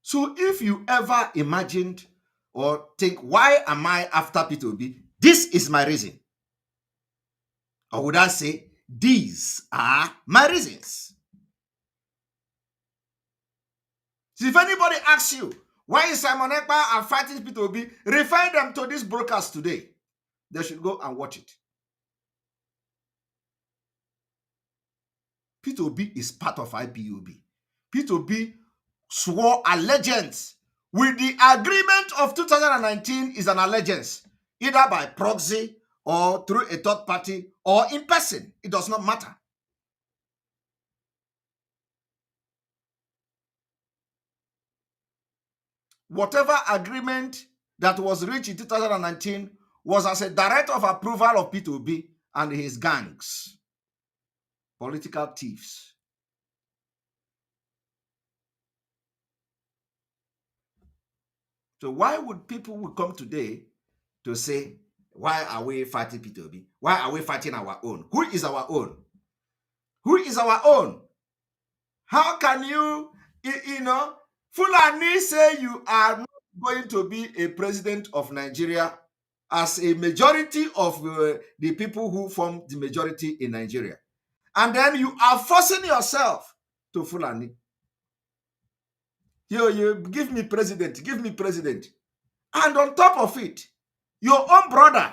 So if you ever imagined or think, why am I after P2B? This is my reason. Or would I say, these are my reasons. So if anybody asks you, why is Simon Ekpa and fighting P2B, refer them to this broadcast today. They should go and watch it. P2B is part of IPOB. P2B swore allegiance with the agreement of 2019 is an allegiance, either by proxy or through a third party or in person. It does not matter. Whatever agreement that was reached in 2019 was as a direct of approval of P2B and his gangs, political thieves. So why would people come today to say, why are we fighting P2B? Why are we fighting our own? Who is our own? Who is our own? How can you Fulani say you are not going to be a president of Nigeria as a majority of the people who form the majority in Nigeria? And then you are forcing yourself to Fulani. You give me president, give me president. And on top of it, your own brother,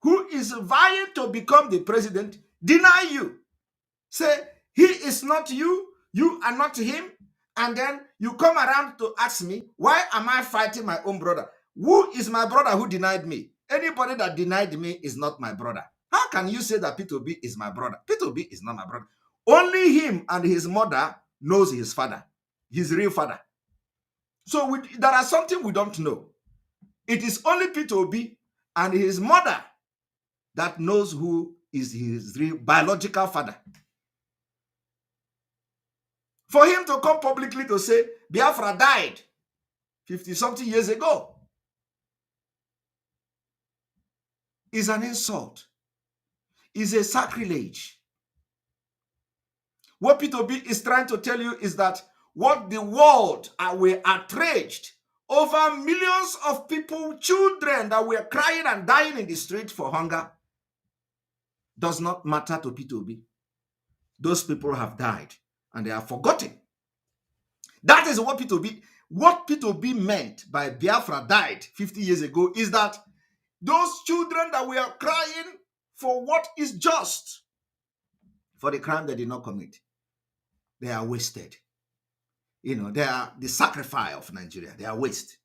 who is vying to become the president, deny you. Say, he is not you, you are not him. And then you come around to ask me, why am I fighting my own brother? Who is my brother who denied me? Anybody that denied me is not my brother. How can you say that P2B is my brother? P2B is not my brother. Only him and his mother knows his father, his real father. So there are something we don't know. It is only P2B and his mother that knows who is his real biological father. For him to come publicly to say Biafra died 50-something years ago is an insult, is a sacrilege. What P2B is trying to tell you is that what the world were outraged over, millions of people, children that were crying and dying in the street for hunger, does not matter to P2B. Those people have died and they are forgotten. That is what P2B meant by Biafra died 50 years ago, is that those children that were crying for what is just, for the crime they did not commit, they are wasted. They are the sacrifice of Nigeria. They are waste.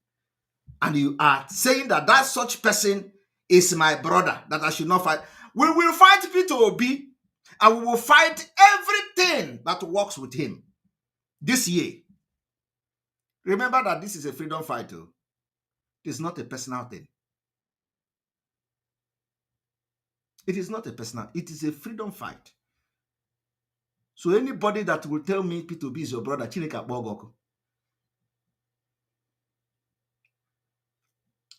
And you are saying that such person is my brother, that I should not fight. We will fight P2B and we will fight everything that works with him this year. Remember that this is a freedom fight. It is not a personal thing. It is not a personal, it is a freedom fight. So anybody that will tell me P2B is your brother, Chineke Akpogoko.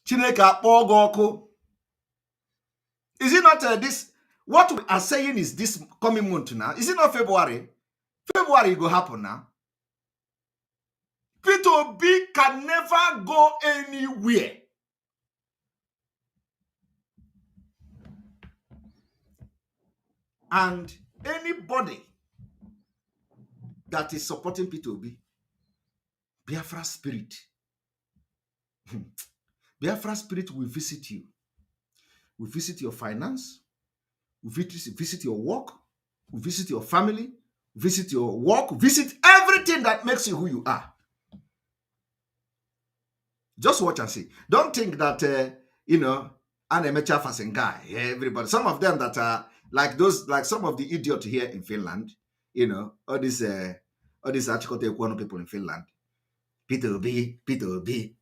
Chineke Akpogoko. Is it not this? What we are saying is this coming month now. Is it not February? February will happen now. P2B can never go anywhere. And anybody that is supporting P2B, Biafra spirit Biafra spirit will visit you. Will visit your finance, will visit your work, will visit your family, visit your work, visit everything that makes you who you are. Just watch and see. Don't think that, an amateur fashion guy, everybody, some of them that are like those, like some of the idiots here in Finland, all these article people in Finland. P2B,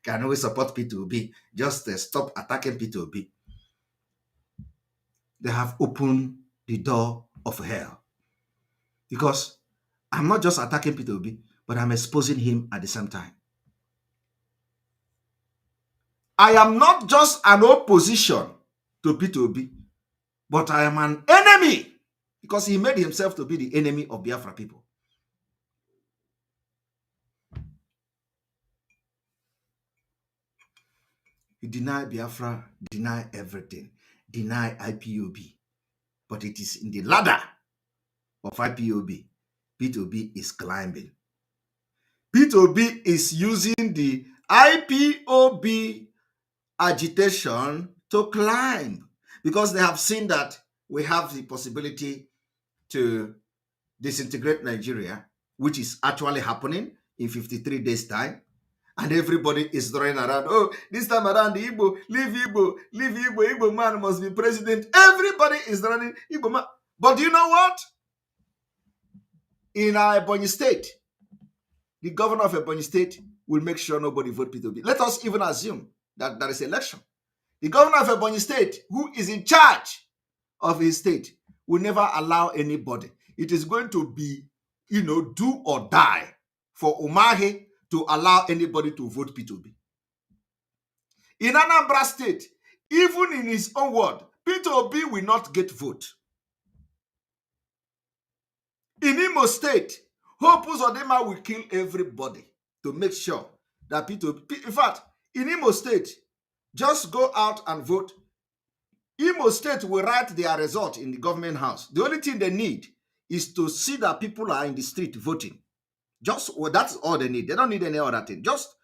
can always support P2B. Just stop attacking P2B. They have opened the door of hell. Because I'm not just attacking P2B, but I'm exposing him at the same time. I am not just an opposition to P2B, but I am an enemy because he made himself to be the enemy of Biafra people. You deny Biafra, deny everything, deny IPOB, but it is in the ladder of IPOB. P2B is climbing. P2B is using the IPOB agitation to climb because they have seen that we have the possibility to disintegrate Nigeria, which is actually happening in 53 days' time. And everybody is running around. Oh, this time around, the Igbo, leave Igbo, leave Igbo, Igbo man must be president. Everybody is running Igbo man. But do you know what? In Ebonyi State, the governor of Ebonyi State will make sure nobody vote P2B. Let us even assume that there is election. The governor of Ebonyi State, who is in charge of his state, will never allow anybody. It is going to be, do or die for Umahi to allow anybody to vote P2B. In Anambra State, even in his own word, P2B will not get vote. In Imo State, Hope Uzodinma will kill everybody to make sure that P2B... In fact, in Imo State, just go out and vote. Imo State will write their result in the government house. The only thing they need is to see that people are in the street voting. That's all they need. They don't need any other thing. Just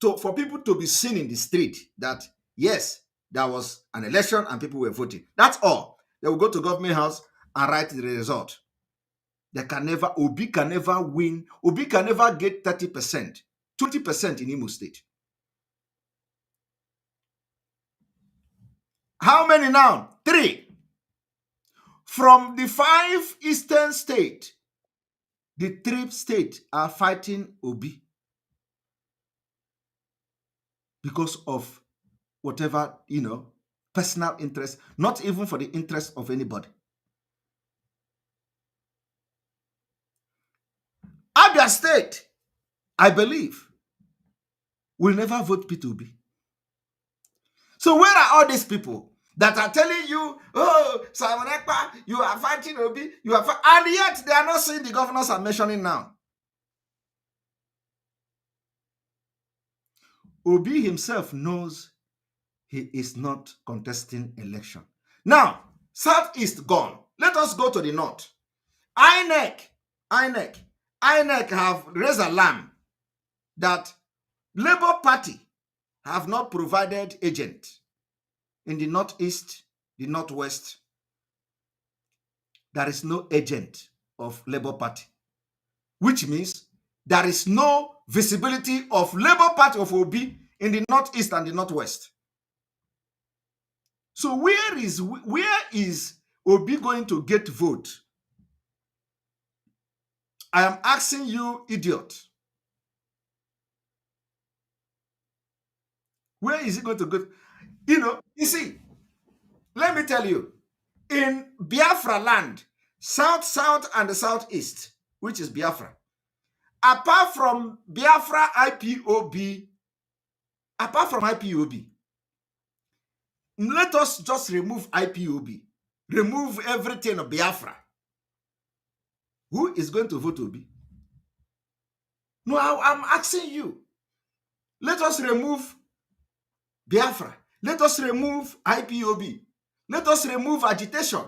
for people to be seen in the street that, yes, there was an election and people were voting. That's all. They will go to government house and write the result. Obi can never win. Obi can never get 30%, 20% in Imo State. How many now? 3. From the 5 eastern states, the 3 states are fighting Obi because of whatever, personal interest, not even for the interest of anybody. Abia State, I believe, will never vote P2B. So where are all these people that are telling you, oh, Simon Ekpa, you are fighting Obi, and yet they are not seeing the governors are mentioning now. Obi himself knows he is not contesting election. Now, Southeast gone. Let us go to the North. INEC have raised alarm that Labour Party have not provided agent in the Northeast, the Northwest. There is no agent of Labour Party, which means there is no visibility of Labour Party of Obi in the Northeast and the Northwest. So where is Obi going to get vote? I am asking you, idiot. Where is he going to go? You see, let me tell you, in Biafra land, South, and the Southeast, which is Biafra, apart from Biafra IPOB, let us just remove IPOB, remove everything of Biafra. Who is going to vote Obi? No, I'm asking you. Let us remove Biafra. Let us remove IPOB. Let us remove agitation.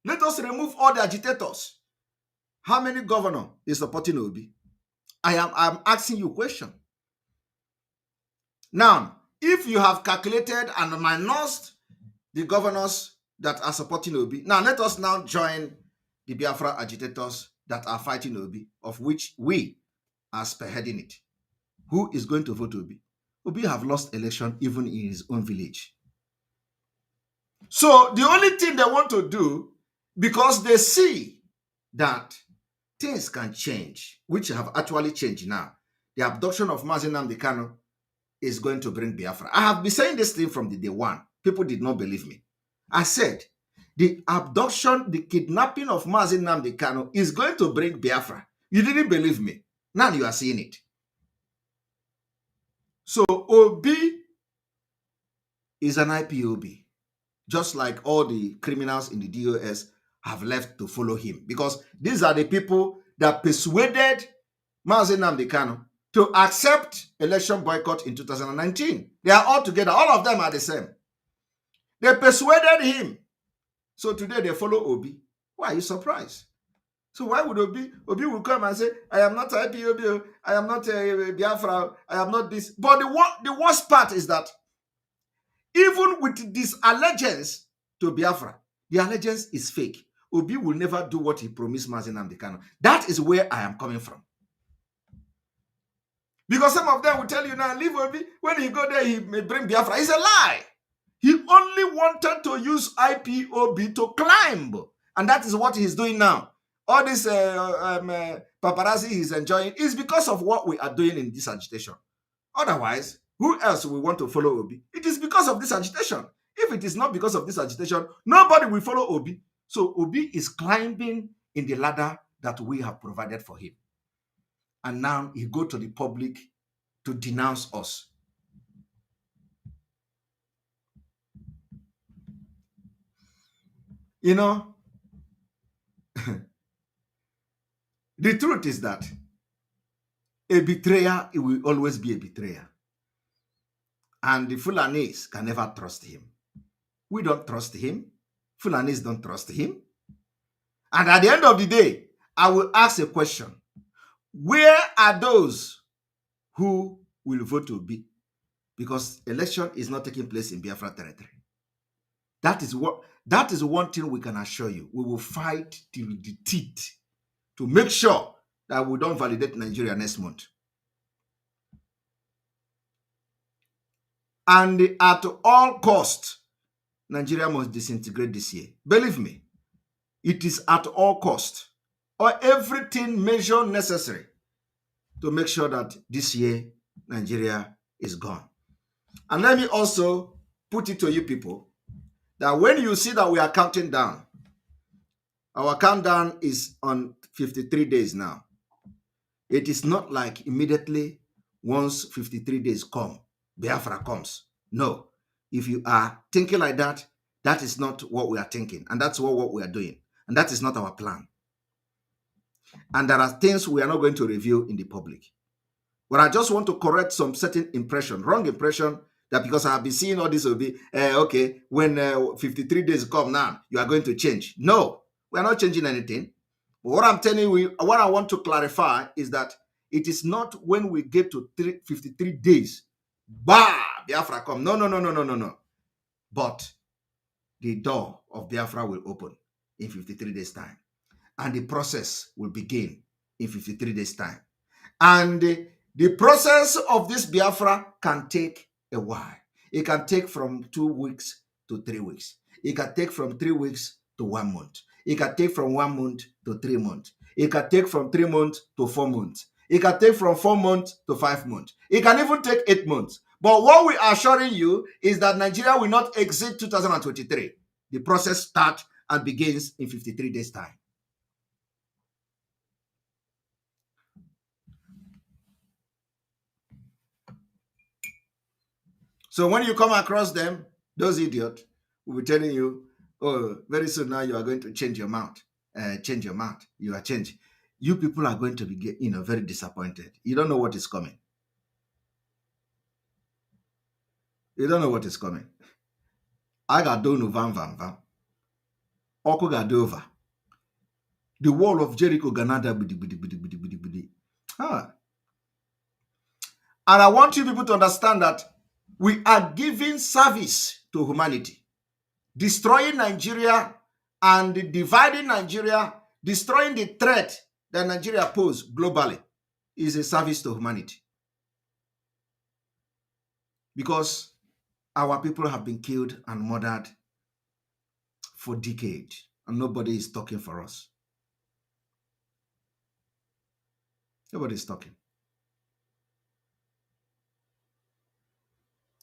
Let us remove all the agitators. How many governors is supporting Obi? I'm asking you a question. Now, if you have calculated and minused the governors that are supporting Obi, now let us now join the Biafra agitators that are fighting Obi, of which we are spearheading it. Who is going to vote Obi? Obi have lost election even in his own village. So the only thing they want to do, because they see that things can change, which have actually changed now. The abduction of Mazi Nnamdi Kanu is going to bring Biafra. I have been saying this thing from the day one. People did not believe me. I said, the abduction, the kidnapping of Mazi Nnamdi Kanu is going to bring Biafra. You didn't believe me. Now you are seeing it. So Obi is an IPOB, just like all the criminals in the DOS have left to follow him, because these are the people that persuaded Mazi Nnamdi Kanu to accept election boycott in 2019. They are all together. All of them are the same. They persuaded him. So today they follow Obi. Why are you surprised? So why would Obi will come and say, I am not IPOB, I am not a Biafra, I am not this. But the worst part is that even with this allegiance to Biafra, the allegiance is fake. Obi will never do what he promised Mazi Nnamdi Kanu. That is where I am coming from. Because some of them will tell you now, leave Obi. When he go there, he may bring Biafra. It's a lie. He only wanted to use IPOB to climb. And that is what he's doing now. All this paparazzi he's enjoying is because of what we are doing in this agitation. Otherwise, who else will want to follow Obi? It is because of this agitation. If it is not because of this agitation, nobody will follow Obi. So Obi is climbing in the ladder that we have provided for him. And now he go to the public to denounce us. You know, the truth is that a betrayer, it will always be a betrayer. And the Fulanis can never trust him. We don't trust him. Fulanis don't trust him. And at the end of the day, I will ask a question. Where are those who will vote to be? Because election is not taking place in Biafra territory. That is one thing we can assure you. We will fight till the teeth to make sure that we don't validate Nigeria next month. And at all costs, Nigeria must disintegrate this year. Believe me, it is at all costs, or everything measure necessary to make sure that this year Nigeria is gone. And let me also put it to you people that when you see that we are counting down, our countdown is on 53 days now. It is not like immediately once 53 days come, Biafra comes. No. If you are thinking like that, that is not what we are thinking. And that's what we are doing. And that is not our plan. And there are things we are not going to reveal in the public. But I just want to correct some certain impression, wrong impression, that because I have been seeing all this will be, okay, when 53 days come now, you are going to change. No, we are not changing anything. But what I'm telling you, what I want to clarify is that it is not when we get to 53 days, bah, Biafra come. No. But the door of Biafra will open in 53 days' time. And the process will begin in 53 days' time. And the process of this Biafra can take a while. It can take from 2 weeks to 3 weeks. It can take from 3 weeks to 1 month. It can take from 1 month to 3 months. It can take from 3 months to 4 months. It can take from 4 months to 5 months. It can even take 8 months. But what we are assuring you is that Nigeria will not exit 2023. The process starts and begins in 53 days' time. So when you come across them, those idiots will be telling you, oh, very soon now you are going to change your mouth. You are changing. You people are going to be, very disappointed. You don't know what is coming. You don't know what is coming. I got done van. Oko got over. The wall of Jericho Ganada. And I want you people to understand that we are giving service to humanity. Destroying Nigeria and dividing Nigeria, destroying the threat that Nigeria poses globally is a service to humanity. Because our people have been killed and murdered for decades, and nobody is talking for us. Nobody is talking.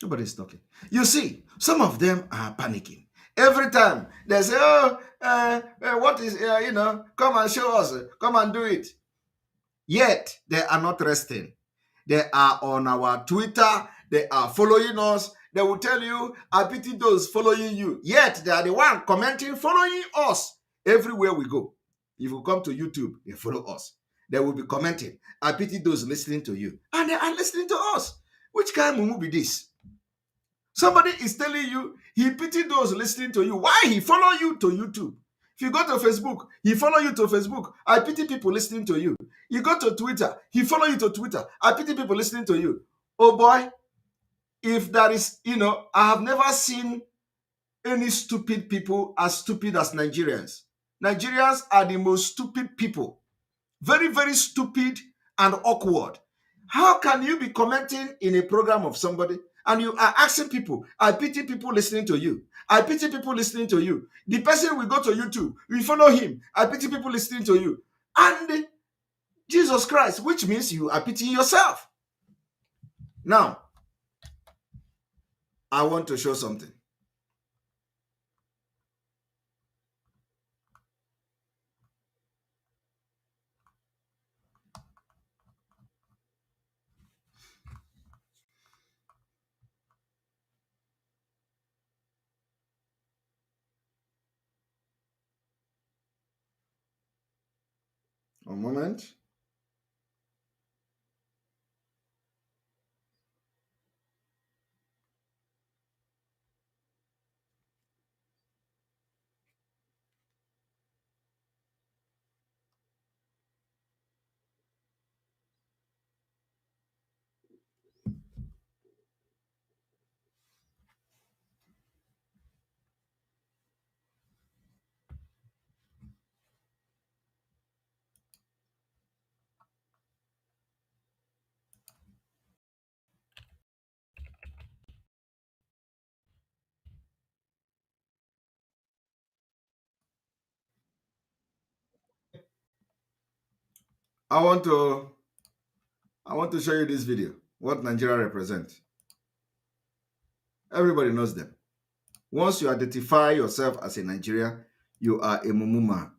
Nobody is talking. You see, some of them are panicking. Every time they say, what is, come and show us, come and do it. Yet, they are not resting. They are on our Twitter. They are following us. They will tell you, I pity those following you. Yet, they are the one commenting, following us everywhere we go. If you come to YouTube, they follow us. They will be commenting, I pity those listening to you. And they are listening to us. Which kind of movie this? Somebody is telling you, he pity those listening to you. Why he follow you to YouTube? If you go to Facebook, he follow you to Facebook. I pity people listening to you. You go to Twitter, he follow you to Twitter. I pity people listening to you. Oh boy, if that is, I have never seen any stupid people as stupid as Nigerians. Nigerians are the most stupid people. Very, very stupid and awkward. How can you be commenting in a program of somebody and you are asking people, I pity people listening to you. I pity people listening to you. The person will go to YouTube, we follow him. I pity people listening to you. And Jesus Christ, which means you are pitying yourself. Now, I want to show something. One moment. I want to show you this video, what Nigeria represents. Everybody knows them. Once you identify yourself as a Nigerian, you are a Mumuma.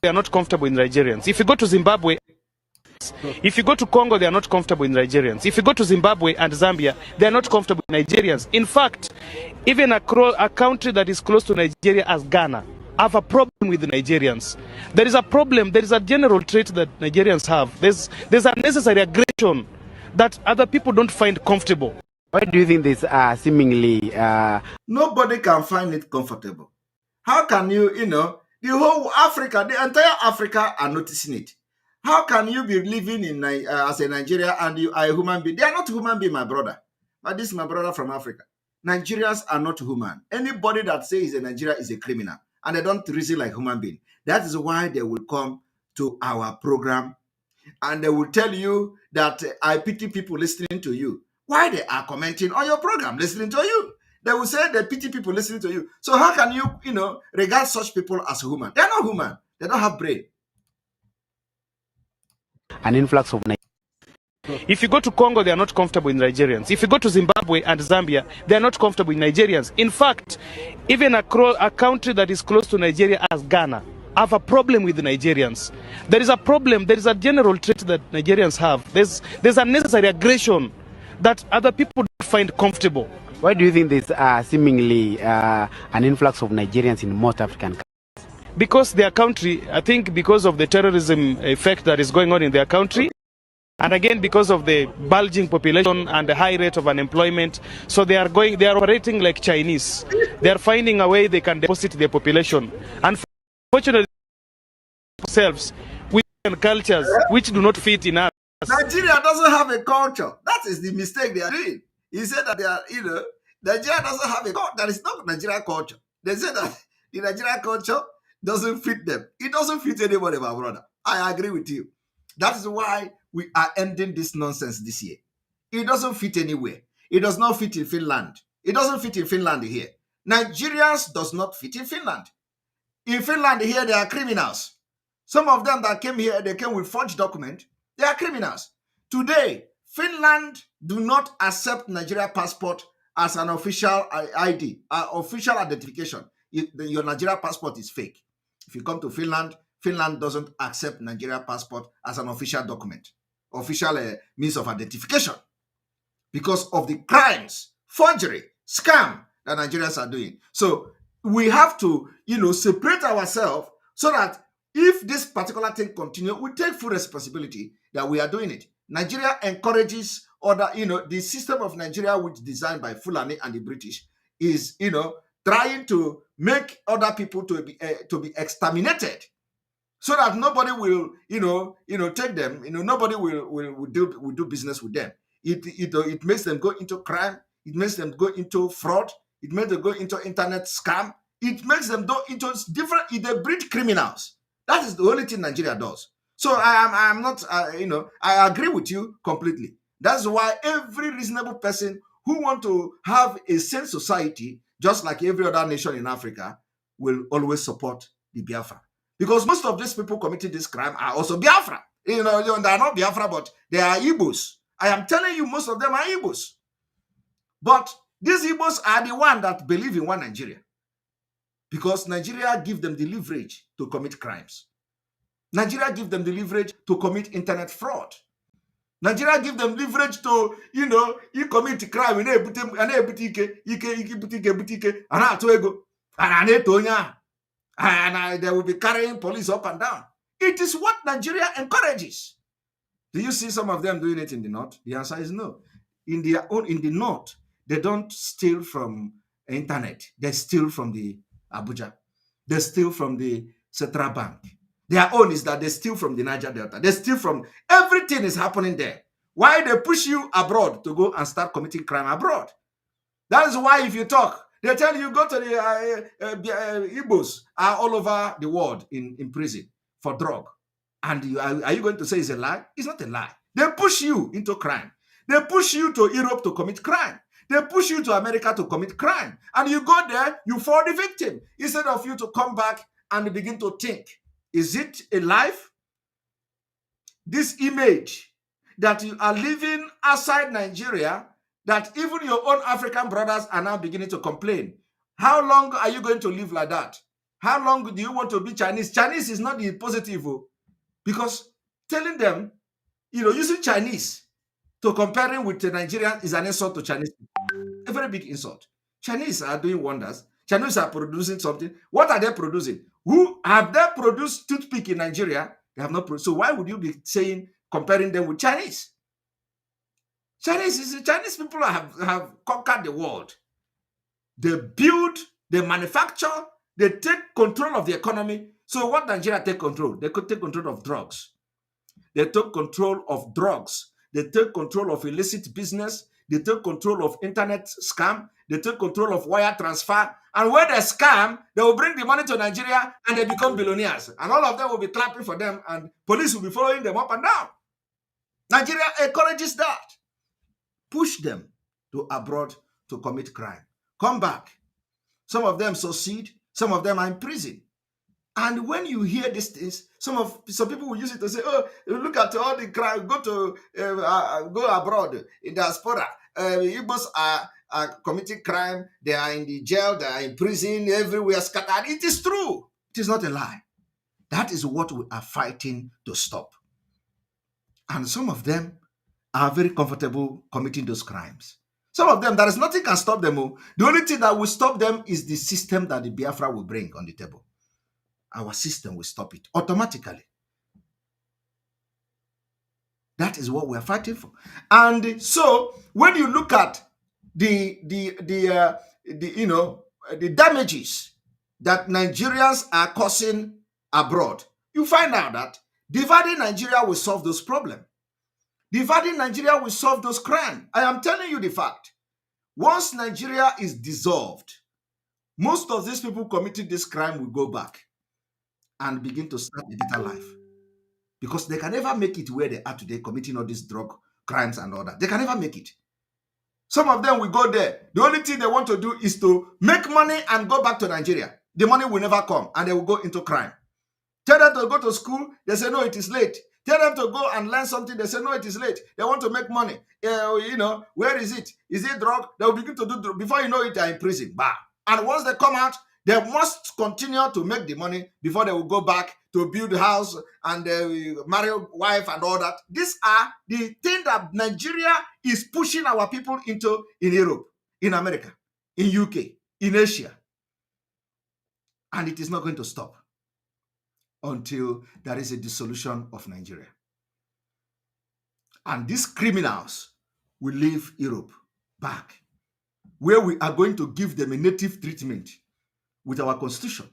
They are not comfortable in Nigerians. If you go to Zimbabwe, if you go to Congo, they are not comfortable in Nigerians. If you go to Zimbabwe and Zambia, they are not comfortable in Nigerians. In fact, even a country that is close to Nigeria as Ghana have a problem with the Nigerians. There is a problem, there is a general trait that Nigerians have. There's unnecessary aggression that other people don't find comfortable. Why do you think this seemingly... Nobody can find it comfortable. How can you, the whole Africa, the entire Africa are noticing it. How can you be living in as a Nigeria and you are a human being? They are not human being, my brother. But this is my brother from Africa. Nigerians are not human. Anybody that says he's a Nigerian is a criminal. And they don't reason like human being. That is why they will come to our program and they will tell you that I pity people listening to you. Why they are commenting on your program, listening to you? They will say they pity people listening to you. So how can you, regard such people as human? They're not human. They don't have brain. An influx of... If you go to Congo, they are not comfortable in Nigerians. If you go to Zimbabwe and Zambia, they are not comfortable in Nigerians. In fact, even a country that is close to Nigeria as Ghana have a problem with the Nigerians. There is a problem, there is a general trait that Nigerians have. There's unnecessary aggression that other people don't find comfortable. Why do you think there's seemingly an influx of Nigerians in most African countries? Because their country, I think because of the terrorism effect that is going on in their country, and again because of the bulging population and the high rate of unemployment, so they are operating like Chinese. They are finding a way they can deposit their population. Unfortunately, themselves with cultures which do not fit in us. Nigeria doesn't have a culture. That is the mistake they are doing. He said that they are, Nigeria doesn't have a culture. That is not Nigeria culture. They said that the Nigeria culture doesn't fit them. It doesn't fit anybody, my brother. I agree with you. That is why we are ending this nonsense this year. It doesn't fit anywhere. It does not fit in Finland. It doesn't fit in Finland here. Nigerians does not fit in Finland. In Finland here, they are criminals. Some of them that came here, they came with forged documents. They are criminals. Today, Finland do not accept Nigeria passport as an official ID, official identification. Your Nigeria passport is fake. If you come to Finland, Finland doesn't accept Nigeria passport as an official document, official means of identification, because of the crimes, forgery, scam that Nigerians are doing. So we have to, separate ourselves so that if this particular thing continues, we take full responsibility that we are doing it. Nigeria encourages other, the system of Nigeria, which is designed by Fulani and the British, is, trying to make other people to be exterminated, so that nobody will, take them. Nobody will do business with them. It makes them go into crime. It makes them go into fraud. It makes them go into internet scam. It makes them go into different. They breed criminals. That is the only thing Nigeria does. So I'm not, I agree with you completely. That's why every reasonable person who want to have a sane society, just like every other nation in Africa, will always support the Biafra. Because most of these people committing this crime are also Biafra. They are not Biafra, but they are Igbos. I am telling you, most of them are Igbos. But these Igbos are the ones that believe in one Nigeria. Because Nigeria give them the leverage to commit crimes. Nigeria give them the leverage to commit internet fraud. Nigeria give them leverage to, you commit crime, and they will be carrying police up and down. It is what Nigeria encourages. Do you see some of them doing it in the north? The answer is no. In the north, they don't steal from internet. They steal from the Abuja. They steal from the Central Bank. Their own is that they steal from the Niger Delta. They steal from everything is happening there. Why they push you abroad to go and start committing crime abroad? That is why if you talk, they tell you go to the Igbos are all over the world in prison for drug. And are you going to say it's a lie? It's not a lie. They push you into crime. They push you to Europe to commit crime. They push you to America to commit crime. And you go there, you fall the victim. Instead of you to come back and begin to think, is it a life? This image that you are living outside Nigeria, that even your own African brothers are now beginning to complain. How long are you going to live like that? How long do you want to be Chinese? Chinese is not the positive, because telling them, using Chinese to comparing with the Nigerian is an insult to Chinese. A very big insult. Chinese are doing wonders. Chinese are producing something. What are they producing? Who have they produced toothpick in Nigeria? They have not produced. So why would you be comparing them with Chinese? Chinese people have conquered the world. They build, they manufacture, they take control of the economy. So what Nigeria take control? They could take control of drugs. They took control of drugs. They take control of illicit business. They take control of internet scam. They take control of wire transfer. And when they scam, they will bring the money to Nigeria and they become billionaires. And all of them will be clapping for them and police will be following them up and down. Nigeria encourages that. Push them to abroad to commit crime. Come back. Some of them succeed. Some of them are in prison. And when you hear these things, some people will use it to say, "Oh, look at all the crime. Go abroad in diaspora. Igbos are committing crime. They are in the jail. They are in prison. Everywhere scattered." It is true. It is not a lie. That is what we are fighting to stop. And some of them are very comfortable committing those crimes. Some of them, there is nothing can stop them. The only thing that will stop them is the system that the Biafra will bring on the table. Our system will stop it automatically. That is what we are fighting for. And so when you look at the the damages that Nigerians are causing abroad, you find out that dividing Nigeria will solve those problems. Dividing Nigeria will solve those crimes. I am telling you the fact. Once Nigeria is dissolved, most of these people committing this crime will go back and begin to start a better life. Because they can never make it where they are today, committing all these drug crimes and all that. They can never make it. Some of them will go there. The only thing they want to do is to make money and go back to Nigeria. The money will never come and they will go into crime. Tell them to go to school, they say, no, it is late. Tell them to go and learn something, they say, no, it is late. They want to make money. Where is it? Is it drug? They will begin to do drug. Before you know it, they are in prison. Bah. And once they come out, they must continue to make the money before they will go back to build a house and marry a wife and all that. These are the things that Nigeria is pushing our people into in Europe, in America, in UK, in Asia. And it is not going to stop until there is a dissolution of Nigeria. And these criminals will leave Europe back, where we are going to give them a native treatment with our constitution.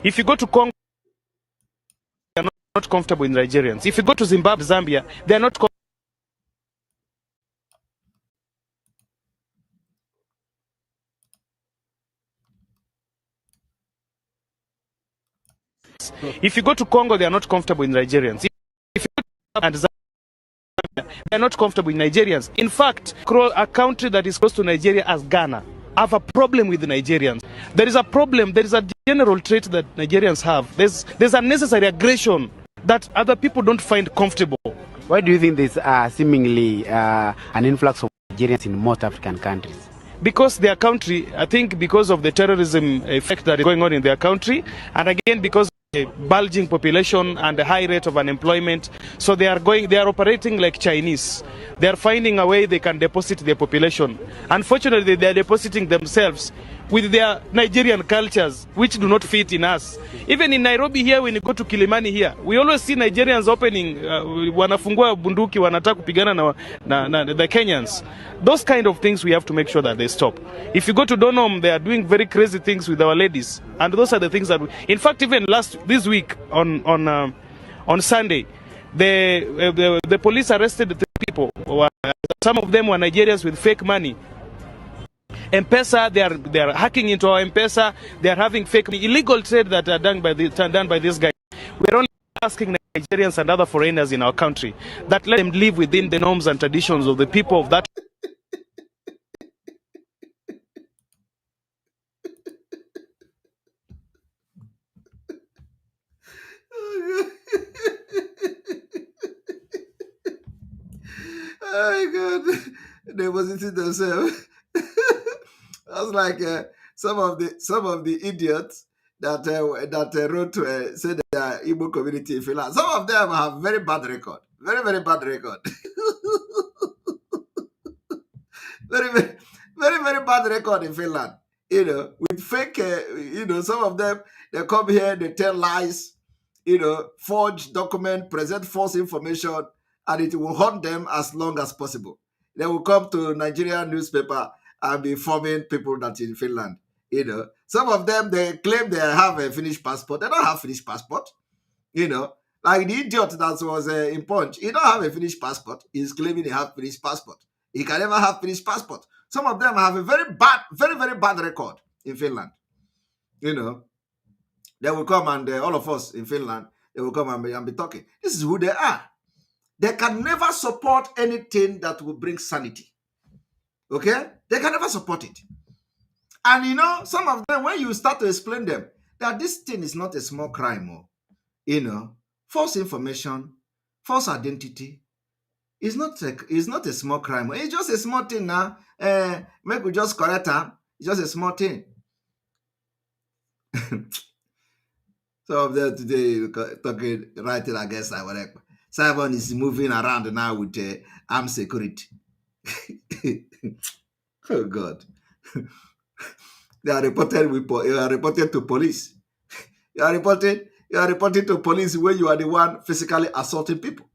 If you go to Congo, they are not comfortable with Nigerians. If you go to Zimbabwe, Zambia, they are not comfortable. If you go to Congo, they are not comfortable with Nigerians. If you go to Zambia, they are not comfortable with Nigerians. In fact, a country that is close to Nigeria as Ghana have a problem with the Nigerians. There is a problem, there is a general trait that Nigerians have. There's unnecessary aggression that other people don't find comfortable. Why do you think there's seemingly an influx of Nigerians in most African countries? Because their country, I think because of the terrorism effect that is going on in their country, and again because of the bulging population and the high rate of unemployment, so they are operating like Chinese. They are finding a way they can deposit their population. Unfortunately, they are depositing themselves with their Nigerian cultures, which do not fit in us. Even in Nairobi here, when you go to Kilimani here, we always see Nigerians opening, wanafungua bunduki, wanataka kupigana na the Kenyans. Those kind of things we have to make sure that they stop. If you go to Donholm, they are doing very crazy things with our ladies. And those are the things that in fact, even this week on Sunday, the police arrested 3 people. Some of them were Nigerians with fake money. M-Pesa, they are hacking into our M-Pesa. They are having fake illegal trade that are done by this guy. We're only asking Nigerians and other foreigners in our country that let them live within the norms and traditions of the people of that. Oh God, they wasn't themselves. That's like some of the idiots that wrote to say the Igbo community in Finland. Some of them have very bad record, very bad record, very bad record in Finland. With fake. Some of them, they come here, they tell lies, forge document, present false information, and it will haunt them as long as possible. They will come to Nigerian newspaper and be informing people that in Finland, some of them, they claim they have a Finnish passport. They don't have Finnish passport, like the idiot that was in Punch. He don't have a Finnish passport. He's claiming he have Finnish passport. He can never have Finnish passport. Some of them have a very bad record in Finland. They will come and all of us in Finland, they will come and be talking. This is who they are. They can never support anything that will bring sanity. Okay? They can never support it. And some of them, when you start to explain them, that this thing is not a small crime, false information, false identity, is not a small crime. It's just a small thing now. Make we just correct her. It's just a small thing. Some of them today talking, writing against Ekpa. Simon is moving around now with armed security. Oh God. They are reported to police. You are reporting to police when you are the one physically assaulting people.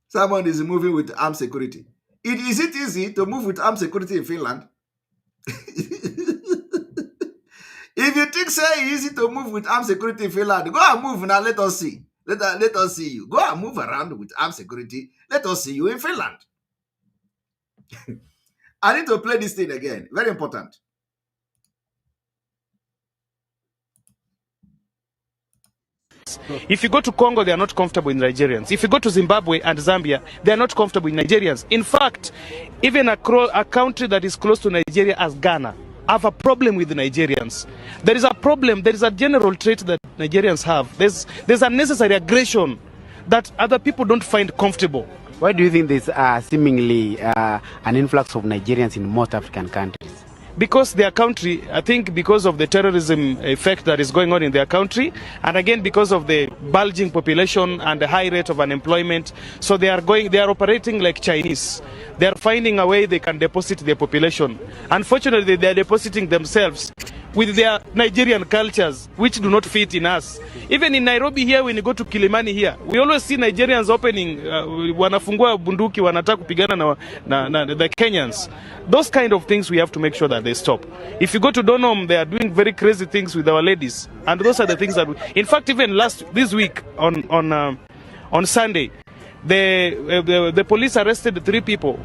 Someone is moving with armed security. Is it easy to move with armed security in Finland? If you think it's easy to move with armed security in Finland, go and move now. Let us see. Let us see you. Go and move around with armed security. Let us see you in Finland. I need to play this thing again. Very important. If you go to Congo, they are not comfortable with Nigerians. If you go to Zimbabwe and Zambia, they are not comfortable with Nigerians. In fact, even a country that is close to Nigeria as Ghana have a problem with the Nigerians. There is a problem, there is a general trait that Nigerians have. There's unnecessary aggression that other people don't find comfortable. Why do you think there's seemingly an influx of Nigerians in most African countries? Because their country, I think because of the terrorism effect that is going on in their country, and again because of the bulging population and the high rate of unemployment, so they are operating like Chinese. They are finding a way they can deposit their population. Unfortunately, they are depositing themselves with their Nigerian cultures, which do not fit in us. Even in Nairobi here, when you go to Kilimani here, we always see Nigerians opening, wanafungua bunduki, wanataka kupigana na the Kenyans. Those kind of things we have to make sure that they stop. If you go to Donholm, they are doing very crazy things with our ladies, and those are the things that in fact, even this week on Sunday, the police arrested 3 people.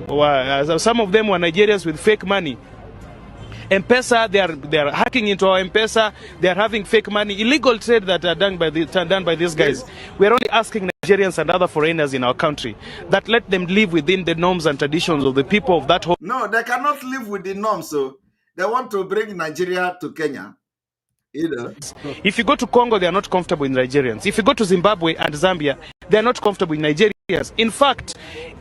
Some of them were Nigerians with fake money. M-Pesa, they are hacking into our M-Pesa. They are having fake money, illegal trade that are done by these guys. We are only asking Nigerians and other foreigners in our country that let them live within the norms and traditions of the people of that whole. No, they cannot live with the norms, so they want to bring Nigeria to Kenya. If you go to Congo, they are not comfortable with Nigerians. If you go to Zimbabwe and Zambia, they are not comfortable with Nigerians. In fact,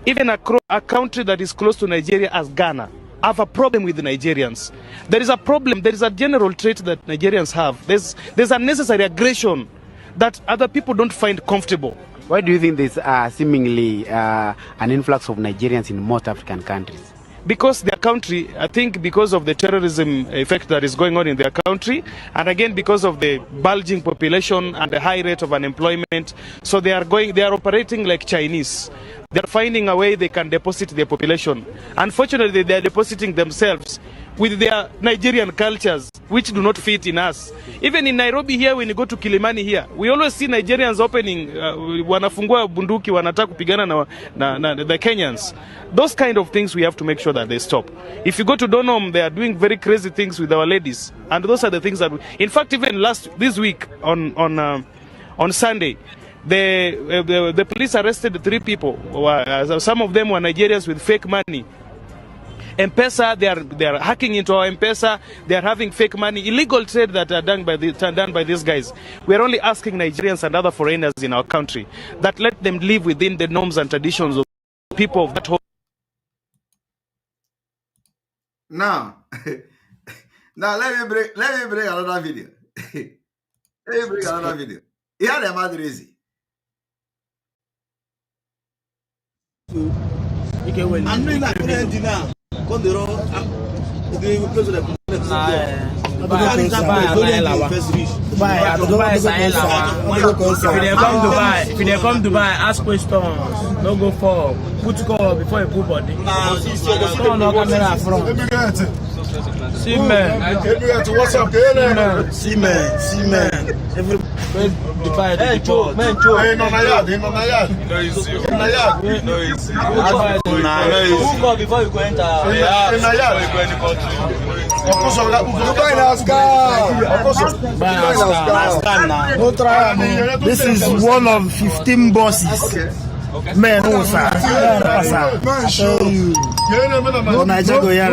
even a country that is close to Nigeria as Ghana have a problem with the Nigerians. There is a problem, there is a general trait that Nigerians have. There's unnecessary aggression that other people don't find comfortable. Why do you think there's seemingly an influx of Nigerians in most African countries? Because their country, I think because of the terrorism effect that is going on in their country, and again because of the bulging population and the high rate of unemployment, so they are operating like Chinese. They are finding a way they can deposit their population. Unfortunately, they are depositing themselves with their Nigerian cultures, which do not fit in us. Even in Nairobi here, when you go to Kilimani here, we always see Nigerians opening, wanafungua bunduki, wanataka kupigana na the Kenyans. Those kind of things we have to make sure that they stop. If you go to Donholm, they are doing very crazy things with our ladies, and those are the things that in fact, even this week on Sunday, the police arrested 3 people. Some of them were Nigerians with fake money. M-Pesa, they are hacking into our M-Pesa. They are having fake money, illegal trade that are done by these guys. We are only asking Nigerians and other foreigners in our country that let them live within the norms and traditions of people of that whole. Now, let me bring another video. Let me bring another video. Here the matter is. I'm doing that now. If they come Dubai, ask questions. No go for put call before you put body. See man. What's up? See man. Every Dubai, Hey, Joe, man, Joe. Hey, no, na yard. No easy. who call before you go enter? Na yard. No try. This is one of 15 bosses. Okay. Man, no sir. I tell you. No Nigeria go here.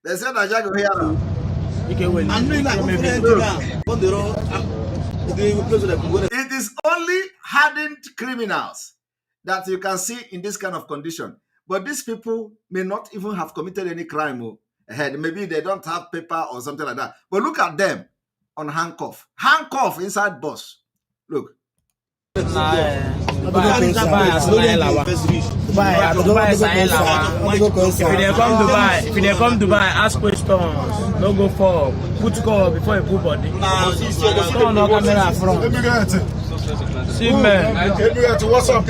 They said Nigeria go here. It is only hardened criminals that you can see in this kind of condition. But these people may not even have committed any crime. ahead. Maybe they don't have paper or something like that. But look at them on handcuff. Handcuff inside bus. Look. If they come Dubai, ask questions. Don't go for put call before you put body. Don't no camera front. See man. What's up?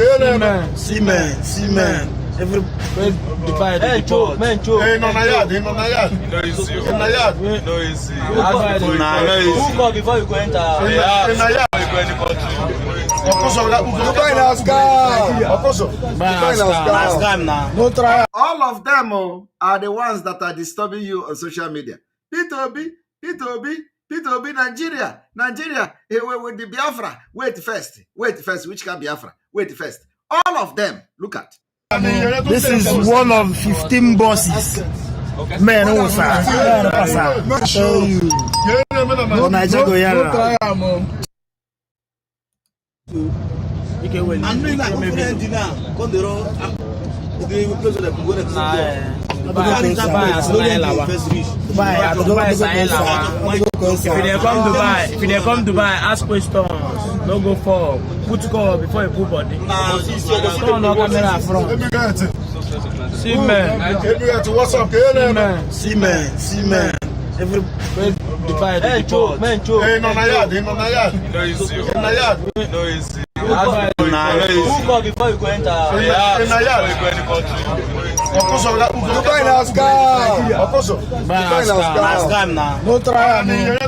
See man. Every Dubai, Hey, no, na yard. no easy. Who call before you go enter? All of them are the ones that are disturbing you on social media. Peter Obi, Nigeria, with the Biafra. Wait first. Which can Biafra? Wait first. All of them, look at. This is one of 15 bosses. Man, who was that? Show you. If they come Dubai, ask questions. Don't go for put call before you put body. Don't no camera front. See man. What's up? See man. Every Dubai, Hey, no, na yard. no easy. Who call before you go enter?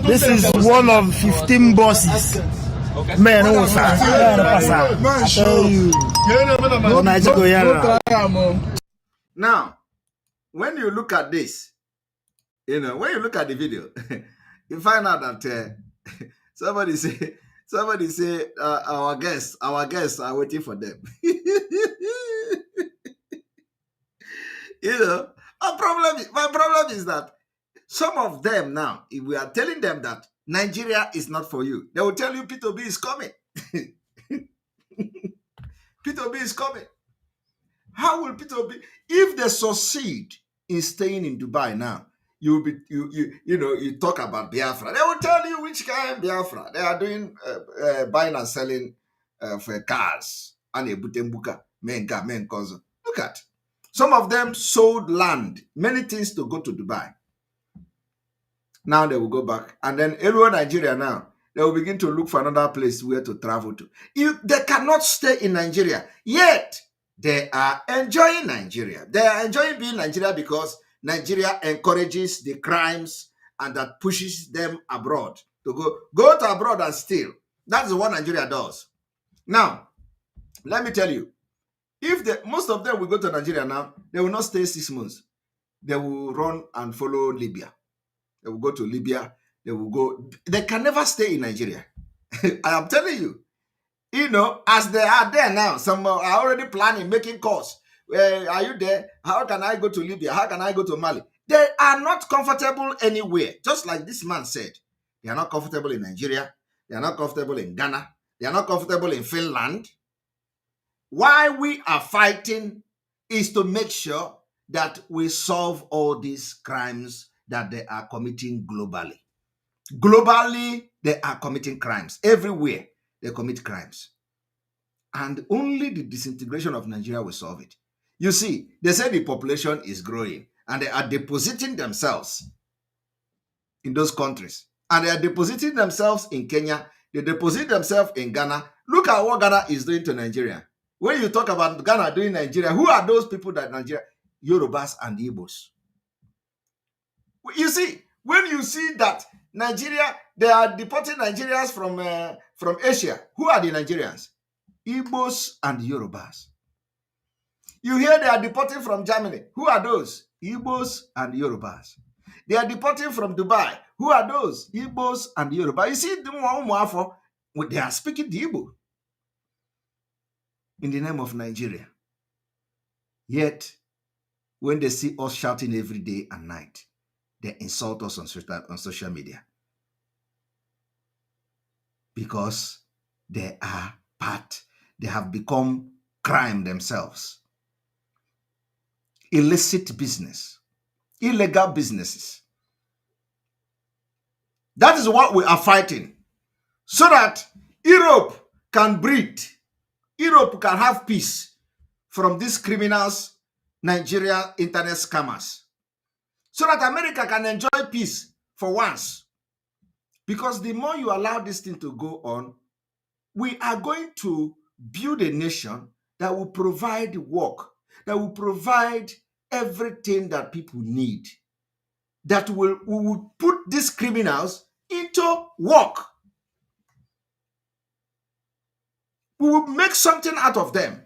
This is one of 15 bosses. Man, who was that? Show you. Now, when you look at this, when you look at the video, you find out that somebody say our guests are waiting for them. My problem is that some of them now, if we are telling them that Nigeria is not for you, they will tell you Peter Obi is coming. Peter Obi is coming. How will Peter Obi, if they succeed in staying in Dubai now, you talk about Biafra. They will tell you which kind of Biafra. They are doing buying and selling for cars. Look at. Some of them sold land, many things to go to Dubai. Now they will go back. And then everyone Nigeria now, they will begin to look for another place where to travel to. They cannot stay in Nigeria. Yet, they are enjoying Nigeria. They are enjoying being Nigeria because Nigeria encourages the crimes and that pushes them abroad to go to abroad and steal. That's what Nigeria does. Now, let me tell you, if most of them will go to Nigeria now, they will not stay 6 months. They will run and follow Libya. They will go to Libya. They can never stay in Nigeria. I am telling you, as they are there now, some are already planning, making calls. Are you there? How can I go to Libya? How can I go to Mali? They are not comfortable anywhere. Just like this man said, they are not comfortable in Nigeria. They are not comfortable in Ghana. They are not comfortable in Finland. Why we are fighting is to make sure that we solve all these crimes that they are committing globally. Globally, they are committing crimes. Everywhere, they commit crimes. And only the disintegration of Nigeria will solve it. You see, they say the population is growing and they are depositing themselves in those countries. And they are depositing themselves in Kenya. They deposit themselves in Ghana. Look at what Ghana is doing to Nigeria. When you talk about Ghana doing Nigeria, who are those people that Nigeria? Yorubas and Igbos. You see, when you see that Nigeria, they are deporting Nigerians from Asia. Who are the Nigerians? Igbos and Yorubas. You hear they are deporting from Germany. Who are those? Igbos and Yorubas. They are deporting from Dubai. Who are those? Igbos and Yorubas. You see, they are speaking the Igbo in the name of Nigeria. Yet, when they see us shouting every day and night, they insult us on social media. Because they have become crime themselves. Illicit business. illegal businesses. That is what we are fighting, so that Europe can breathe. Europe can have peace from these criminals, Nigeria internet scammers, so that America can enjoy peace for once. Because the more you allow this thing to go on, we are going to build a nation that will provide work, that will provide everything that people need, that we will put these criminals into work. We will make something out of them.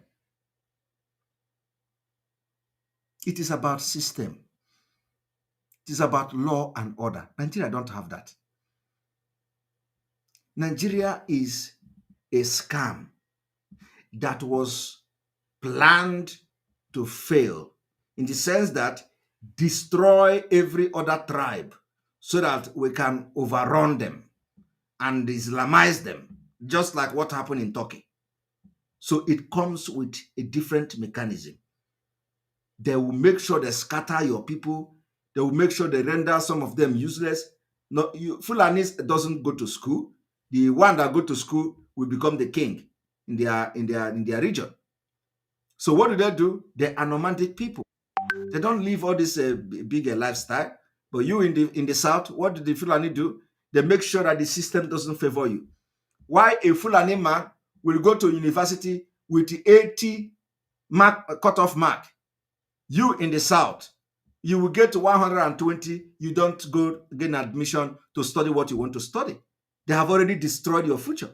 It is about system. It is about law and order. Nigeria don't have that. Nigeria is a scam that was planned to fail, in the sense that destroy every other tribe so that we can overrun them and Islamize them, just like what happened in Turkey. So it comes with a different mechanism. They will make sure they scatter your people. They will make sure they render some of them useless. No, Fulanis doesn't go to school. The one that go to school will become the king in their region. So what do? They are nomadic people. They don't live all this big lifestyle. But you in the south, what do the Fulani do? They make sure that the system doesn't favor you. Why a Fulani man will go to university with 80 cutoff mark? You in the south, you will get 120. You don't go gain admission to study what you want to study. They have already destroyed your future.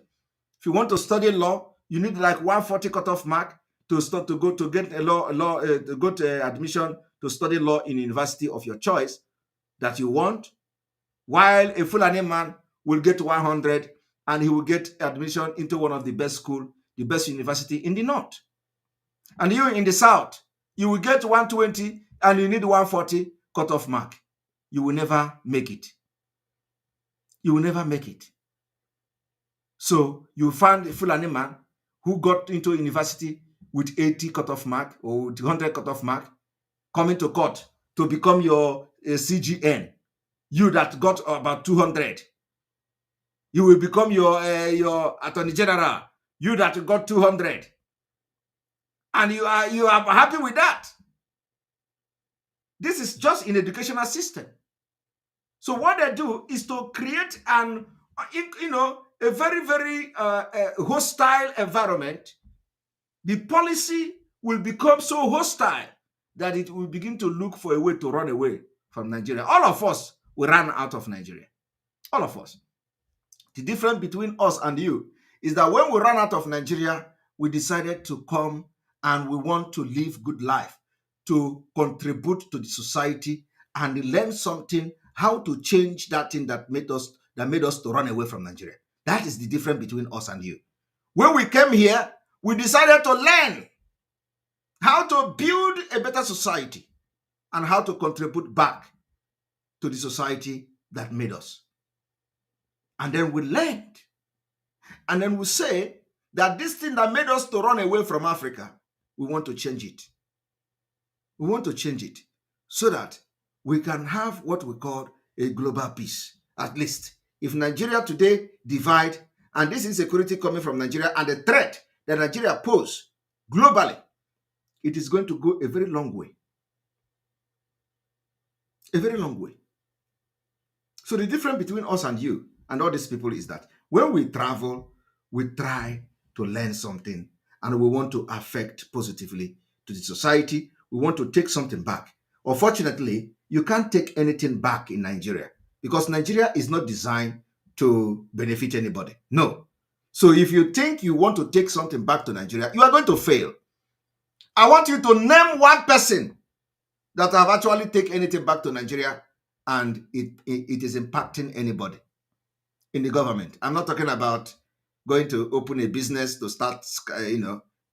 If you want to study law, you need like 140 cutoff mark to go to get admission to study law in university of your choice that you want, while a Fulani man will get 100 and he will get admission into one of the best school, the best university in the north. And you in the south, you will get 120 and you need 140 cutoff mark. You will never make it. You will never make it. So you find a Fulani man who got into university with 80 cutoff mark or 100 cutoff mark, coming to court to become your CGN. You that got about 200, you will become your attorney general. You that got 200, and you are happy with that. This is just in educational system. So what they do is to create a very, very hostile environment. The policy will become so hostile that it will begin to look for a way to run away from Nigeria. All of us will run out of Nigeria. All of us. The difference between us and you is that when we ran out of Nigeria, we decided to come and we want to live good life, to contribute to the society and learn something, how to change that thing that made us to run away from Nigeria. That is the difference between us and you. When we came here, we decided to learn how to build a better society and how to contribute back to the society that made us. And then we learned. And then we say that this thing that made us to run away from Africa, we want to change it. We want to change it so that we can have what we call a global peace. At least, if Nigeria today divide, and this insecurity coming from Nigeria and the threat that Nigeria poses globally, it is going to go a very long way. A very long way. So the difference between us and you and all these people is that when we travel, we try to learn something and we want to affect positively to the society. We want to take something back. Unfortunately, you can't take anything back in Nigeria because Nigeria is not designed to benefit anybody. No. So if you think you want to take something back to Nigeria, you are going to fail. I want you to name one person that have actually taken anything back to Nigeria and it is impacting anybody in the government. I'm not talking about going to open a business to start,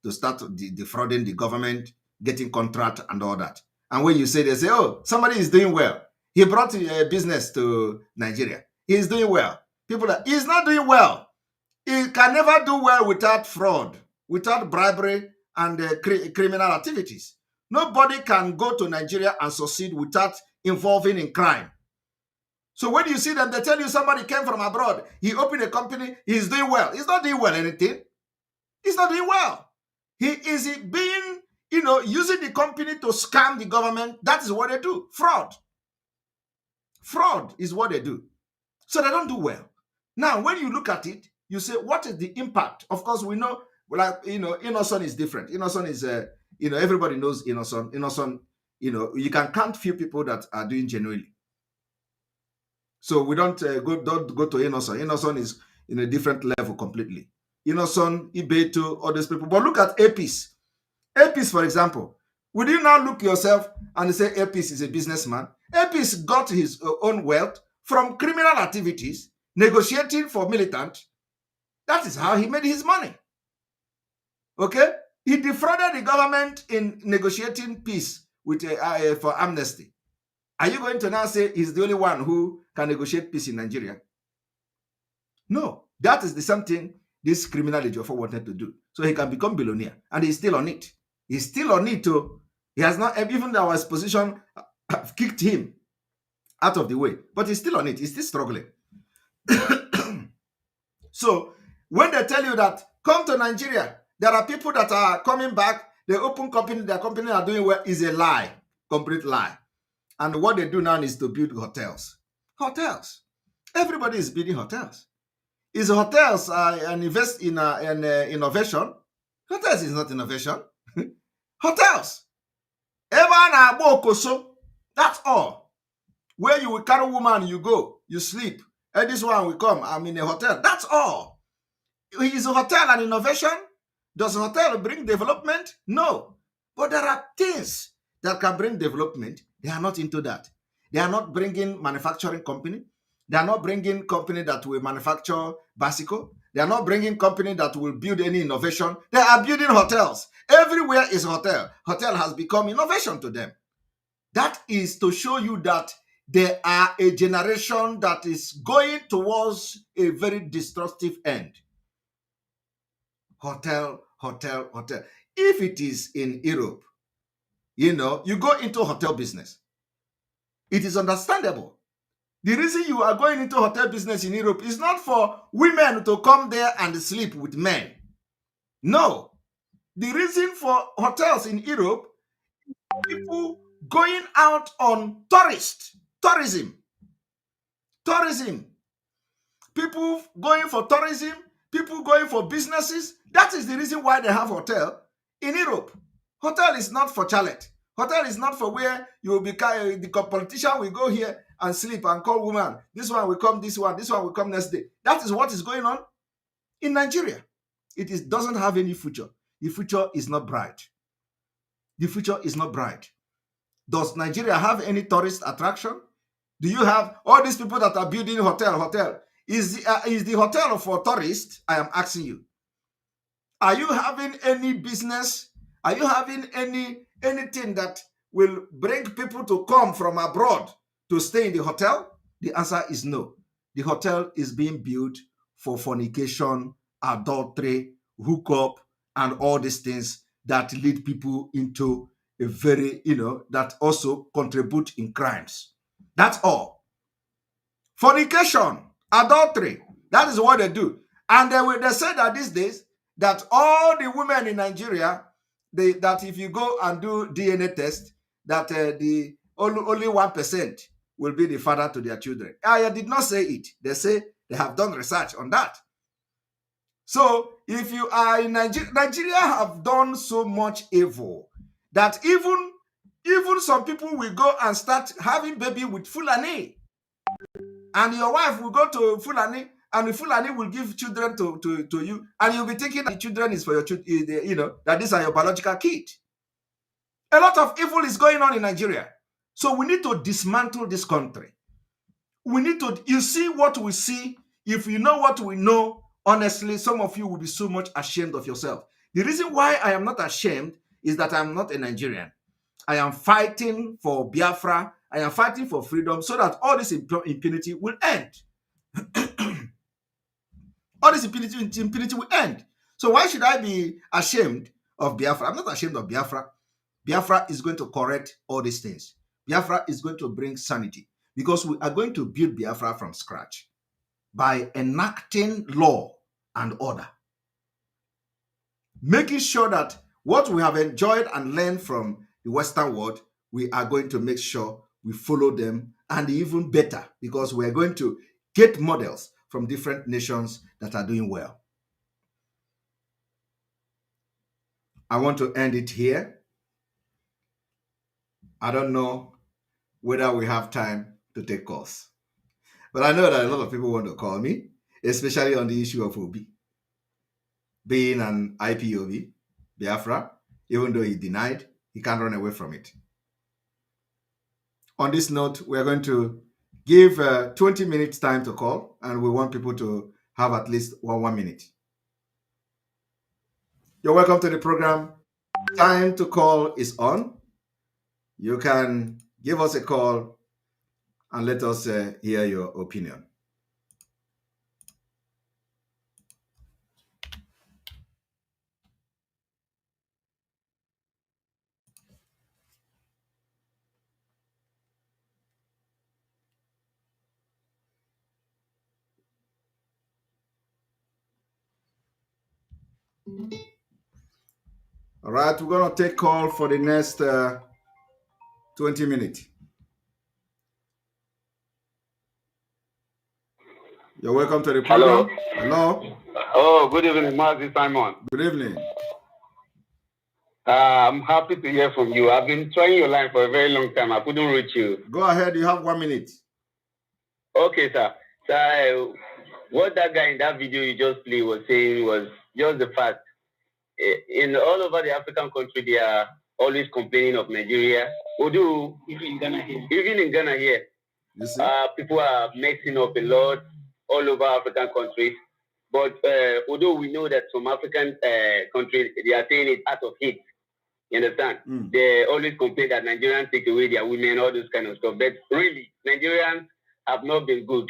defrauding the government, getting contract and all that. And when you say, they say, oh, somebody is doing well. He brought a business to Nigeria. He is doing well. People are, he's not doing well. He can never do well without fraud, without bribery and criminal activities. Nobody can go to Nigeria and succeed without involving in crime. So when you see them, they tell you somebody came from abroad, he opened a company, he's doing well. He's not doing well anything. He's not doing well. He is being, using the company to scam the government. That is what they do. Fraud. Fraud is what they do. So they don't do well. Now, when you look at it, you say, what is the impact? Of course, we know, Innocent is different. Innocent is, everybody knows Innocent. Innocent, you can count few people that are doing genuinely. So we don't go to Innocent. Innocent is in a different level completely. Innocent, Ibeto, all these people. But look at Apis. Apis, for example. Would you now look yourself and say Apis is a businessman? Apis got his own wealth from criminal activities, negotiating for militant. That is how he made his money. Okay? He defrauded the government in negotiating peace with for amnesty. Are you going to now say he's the only one who can negotiate peace in Nigeria? No. That is the same thing this criminal Ejiofor wanted to do. So he can become billionaire. And he's still on it. He's still on it too. He has not, even though his position kicked him out of the way. But he's still on it. He's still struggling. So when they tell you that, come to Nigeria, there are people that are coming back, they open company, their company are doing well, is a lie. Complete lie. And what they do now is to build hotels. Hotels. Everybody is building hotels. Is hotels invest in innovation? Hotels is not innovation. Hotels. That's all. Where you will carry a woman, you go, you sleep. And this one will come, I'm in a hotel. That's all. Is a hotel an innovation? Does a hotel bring development? No. But there are things that can bring development. They are not into that. They are not bringing manufacturing company. They are not bringing company that will manufacture bicycle. They are not bringing company that will build any innovation. They are building hotels. Everywhere is hotel. Hotel has become innovation to them. That is to show you that there are a generation that is going towards a very destructive end. Hotel, hotel, hotel. If it is in Europe, you go into hotel business. It is understandable. The reason you are going into hotel business in Europe is not for women to come there and sleep with men. No. The reason for hotels in Europe is people going out on tourism. People going for tourism, people going for businesses. That is the reason why they have hotel in Europe. Hotel is not for chalet. Hotel is not for where you will be, the politician will go here and sleep and call woman. This one will come, this one will come next day. That is what is going on in Nigeria. It doesn't have any future. The future is not bright. The future is not bright. Does Nigeria have any tourist attraction? Do you have all these people that are building hotel? Is the hotel for tourists? I am asking you. Are you having any business? Are you having anything that will bring people to come from abroad to stay in the hotel? The answer is no. The hotel is being built for fornication, adultery, hookup, and all these things that lead people into a very, that also contribute in crimes. That's all. Fornication, adultery, that is what they do. And they say that these days, that all the women in Nigeria, that if you go and do DNA test, that the only 1% will be the father to their children. I did not say it. They say they have done research on that. So if you are in Nigeria have done so much evil that even some people will go and start having baby with Fulani. And your wife will go to Fulani, and the Fulani will give children to you, and you'll be thinking that the children is for your children, that these are your biological kids. A lot of evil is going on in Nigeria. So we need to dismantle this country. We need to, you see what we see. If you know what we know, honestly, some of you will be so much ashamed of yourself. The reason why I am not ashamed is that I'm not a Nigerian. I am fighting for Biafra. I am fighting for freedom so that all this impunity will end. All this impunity will end. So why should I be ashamed of Biafra? I'm not ashamed of Biafra. Biafra is going to correct all these things. Biafra is going to bring sanity, because we are going to build Biafra from scratch by enacting law and order, making sure that what we have enjoyed and learned from the Western world, we are going to make sure we follow them, and even better, because we are going to get models from different nations that are doing well. I want to end it here. I don't know whether we have time to take calls, but I know that a lot of people want to call me, especially on the issue of Obi being an IPOB, Biafra. Even though he denied, he can't run away from it. On this note, we are going to give 20 minutes time to call, and we want people to have at least one minute. You're welcome to the program. Time to call is on. You can give us a call and let us hear your opinion. All right, we're going to take call for the next 20 minutes. You're welcome to the program. Hello. Oh, good evening, Mazi Simon. Good evening. I'm happy to hear from you. I've been trying your line for a very long time. I couldn't reach you. Go ahead. You have 1 minute. Okay, sir. So, what that guy in that video you just played was saying was just the fact. In all over the African country, they are always complaining of Nigeria. Although, even in Ghana here, people are messing up a lot all over African countries. But although we know that some African countries, they are saying it out of hate. You understand? They always complain that Nigerians take away their women, all those kind of stuff. But really, Nigerians have not been good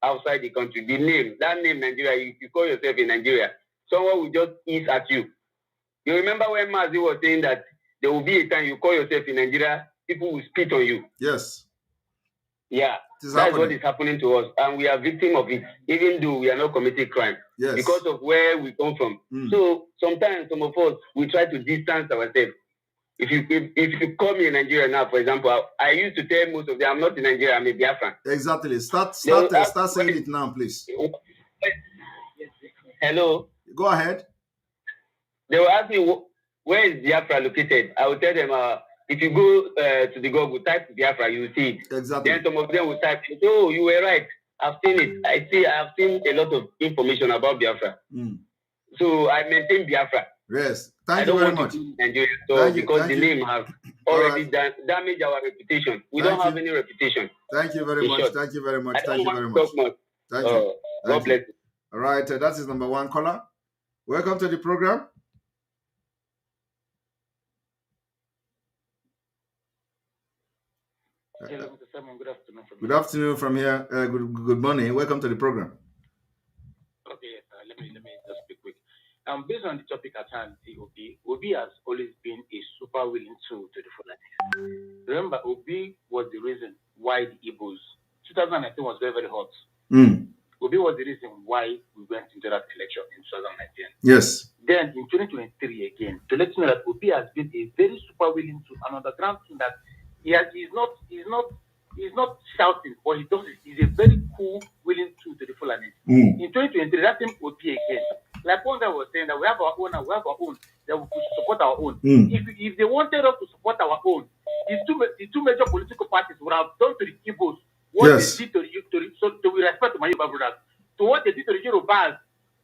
outside the country. That name Nigeria, if you call yourself in Nigeria, someone will just ease at you. You remember when Mazi was saying that there will be a time you call yourself in Nigeria, people will spit on you. Yes. Yeah. That's what is happening to us. And we are victims of it, even though we are not committing crime. Yes. Because of where we come from. So sometimes some of us, we try to distance ourselves. If you call me in Nigeria now, for example, I used to tell most of them, I'm not in Nigeria, I'm a Biafran. Exactly. Start saying it now, please. Hello? Go ahead. They will ask me, where is Biafra located? I will tell them, if you go to the Google, type Biafra, you will see it. Exactly. Then some of them will type, oh, you were right. I've seen it. I've seen a lot of information about Biafra. So I maintain Biafra. Yes. Thank you very much. Nigeria, so because the name has already damaged our reputation. We don't have any reputation. Thank you very much. Thank you very much. Thank you very much. Thank you. God bless you. All right. That is number one caller. Welcome to the program. Hello, Mr. Simon. Good afternoon. Good afternoon from here. Good morning. Welcome to the program. Okay, let me just be quick. Based on the topic at hand, Obi has always been a super willing tool to the Fulani. Remember, Obi was the reason why the Igbos, 2019 was very, very hot. Obi was the reason why we went into that election in 2019. Yes. Then in 2023 again, to let you know that Obi has been a very super willing tool, and on the ground thing that he's not shouting, but he does it. He's a very cool, willing tool to the Fulani. In 2023, that same Obi again. Like one guy was saying that we have our own, that we could support our own. If they wanted us to support our own, the two major political parties would have done to the Igbos what they did to with respect to my Yoruba brothers, to what they did to the Yorubas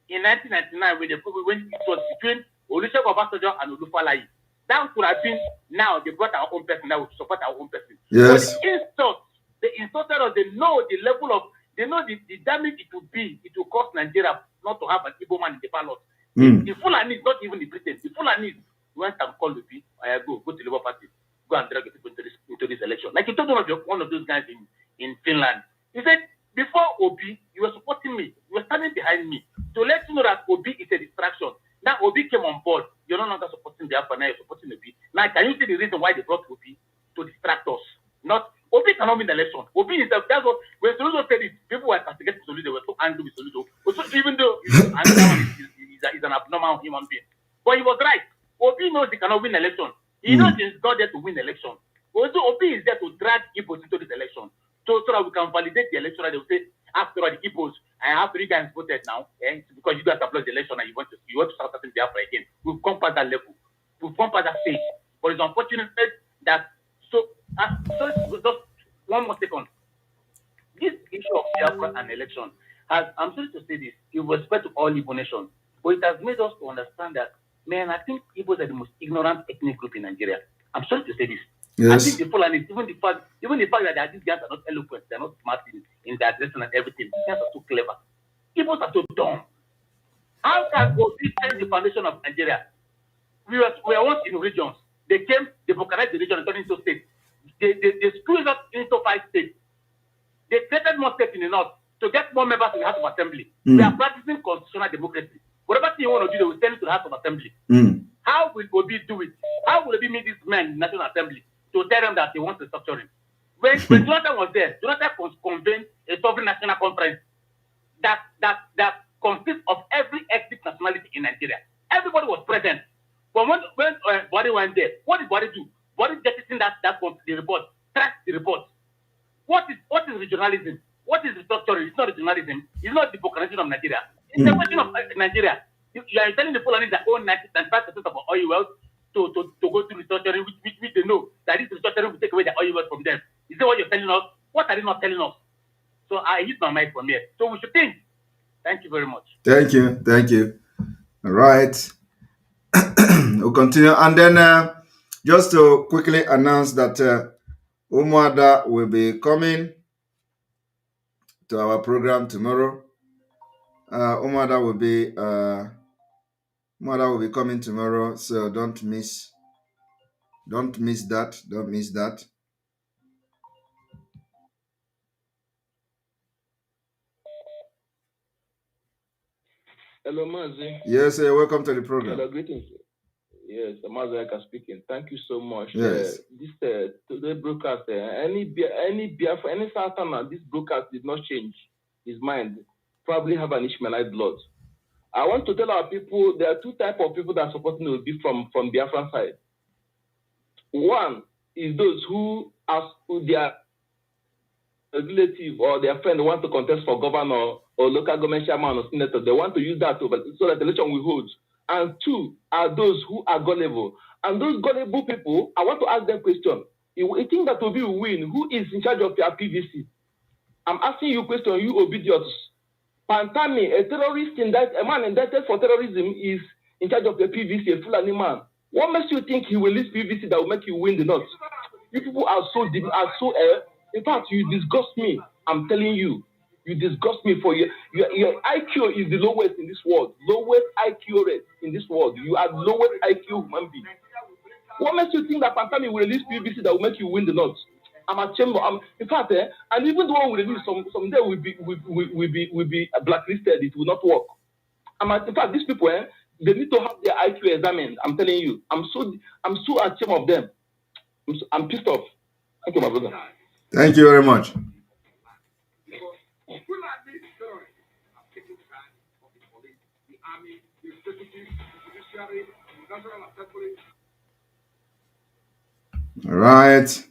in 1999 when it was between Olusegun Obasanjo and Olufalayi. That would have been, now they brought our own person, that would support our own person. Yes. But they insulted us, they know the level of, they know the damage it would be, it will cost Nigeria not to have an Igbo man in the ballot. The Fulani, not even the Britain, the Fulani went and called the P, go to the Labour Party, go and drag people into this election. Like you told one of those guys in Finland. He said, before Obi, you were supporting me, you were standing behind me to let you know that Obi is a distraction. Now Obi came on board, you're no longer supporting Biafra, now you're supporting Obi. Now can you see the reason why they brought Obi to distract us? Obi cannot win the election. Obi himself, that's what, when Soludo said it, people were castigating Soludo, they were so angry with Soludo. So even though another one is an abnormal human being. But he was right. Obi knows he cannot win the election. He knows he's not there to win the election. Also, Obi is there to drag Ipob into this election. So that we can validate the election. They will say, after all, the Ipob, I have 3 guys voted now, and because you guys have lost the election and you want to start something Biafra again. We've come past that level. We've come past that stage. But it's unfortunate that so just one more second. This issue of Biafra and election has, I'm sorry to say this, with respect to all Igbo nations, but it has made us to understand that, man, I think Igbos are the most ignorant ethnic group in Nigeria. I'm sorry to say this. Yes. I think the Fulani, even the fact that these guys are not eloquent, they're not smart in their addressing and everything. These guys are so clever. Igbos are so dumb. How can we change the foundation of Nigeria? We were once in regions. They came, they vocalized the region and turned into states. They screwed up into 5 states. They created more states in the north to get more members in the House of Assembly. We are practicing constitutional democracy. Whatever thing you want to do, they will send it to the House of Assembly. How will Obi do it? How will Obi meet these men in the National Assembly to tell them that they want restructuring? When Jonathan was there, Jonathan convened a sovereign national conference that consists of every ethnic nationality in Nigeria. Everybody was present. But when Buhari went there, what did Buhari do? Buhari jettisoned the report, tracked the report. What is regionalism? What is restructuring? It's not regionalism. It's not the vocalization of Nigeria. It's the question of Nigeria. You are telling the Fulani that own 95% of our oil wells to go through restructuring, which they know that this restructuring will take away the oil wells from them. Is that what you're telling us? What are they not telling us? So I hit my mic from here. So we should think. Thank you very much. Thank you. All right. We'll continue. And then just to quickly announce that Umuada will be coming to our program tomorrow. Umuada will be coming tomorrow, so don't miss that. Don't miss that. Hello, Mazi. Yes, welcome to the program. Hello, greetings. Yes, Mazi speaking. Thank you so much. Yes. This today broadcast, any Biafra, any Sultan, this broadcast did not change his mind. Probably have an Ishmaelite blood. I want to tell our people there are 2 types of people that are supporting the be from Biafran side. One is those who their relative or their friend want to contest for governor or local government chairman or senator. They want to use that so that the election will hold. And 2 are those who are gullible. And those gullible people, I want to ask them a question. You think that Obi will win? Who is in charge of your PVC? I'm asking you a question, you obedience. Pantami, a man indicted for terrorism, is in charge of the PVC, a Fulani man. What makes you think he will list PVC that will make you win the North? You people are so in fact, you disgust me. I'm telling you, you disgust me for your IQ is the lowest in this world. Lowest IQ rate in this world. You are lowest IQ human being. What makes you think that Pantami will release PVC that will make you win the North? I'm a chamber. In fact, and even the one we release someday will be blacklisted. It will not work. In fact, these people, they need to have their IQ examined. I'm telling you, I'm so ashamed of them. I'm pissed off. Thank you, my brother. Thank you very much. All right.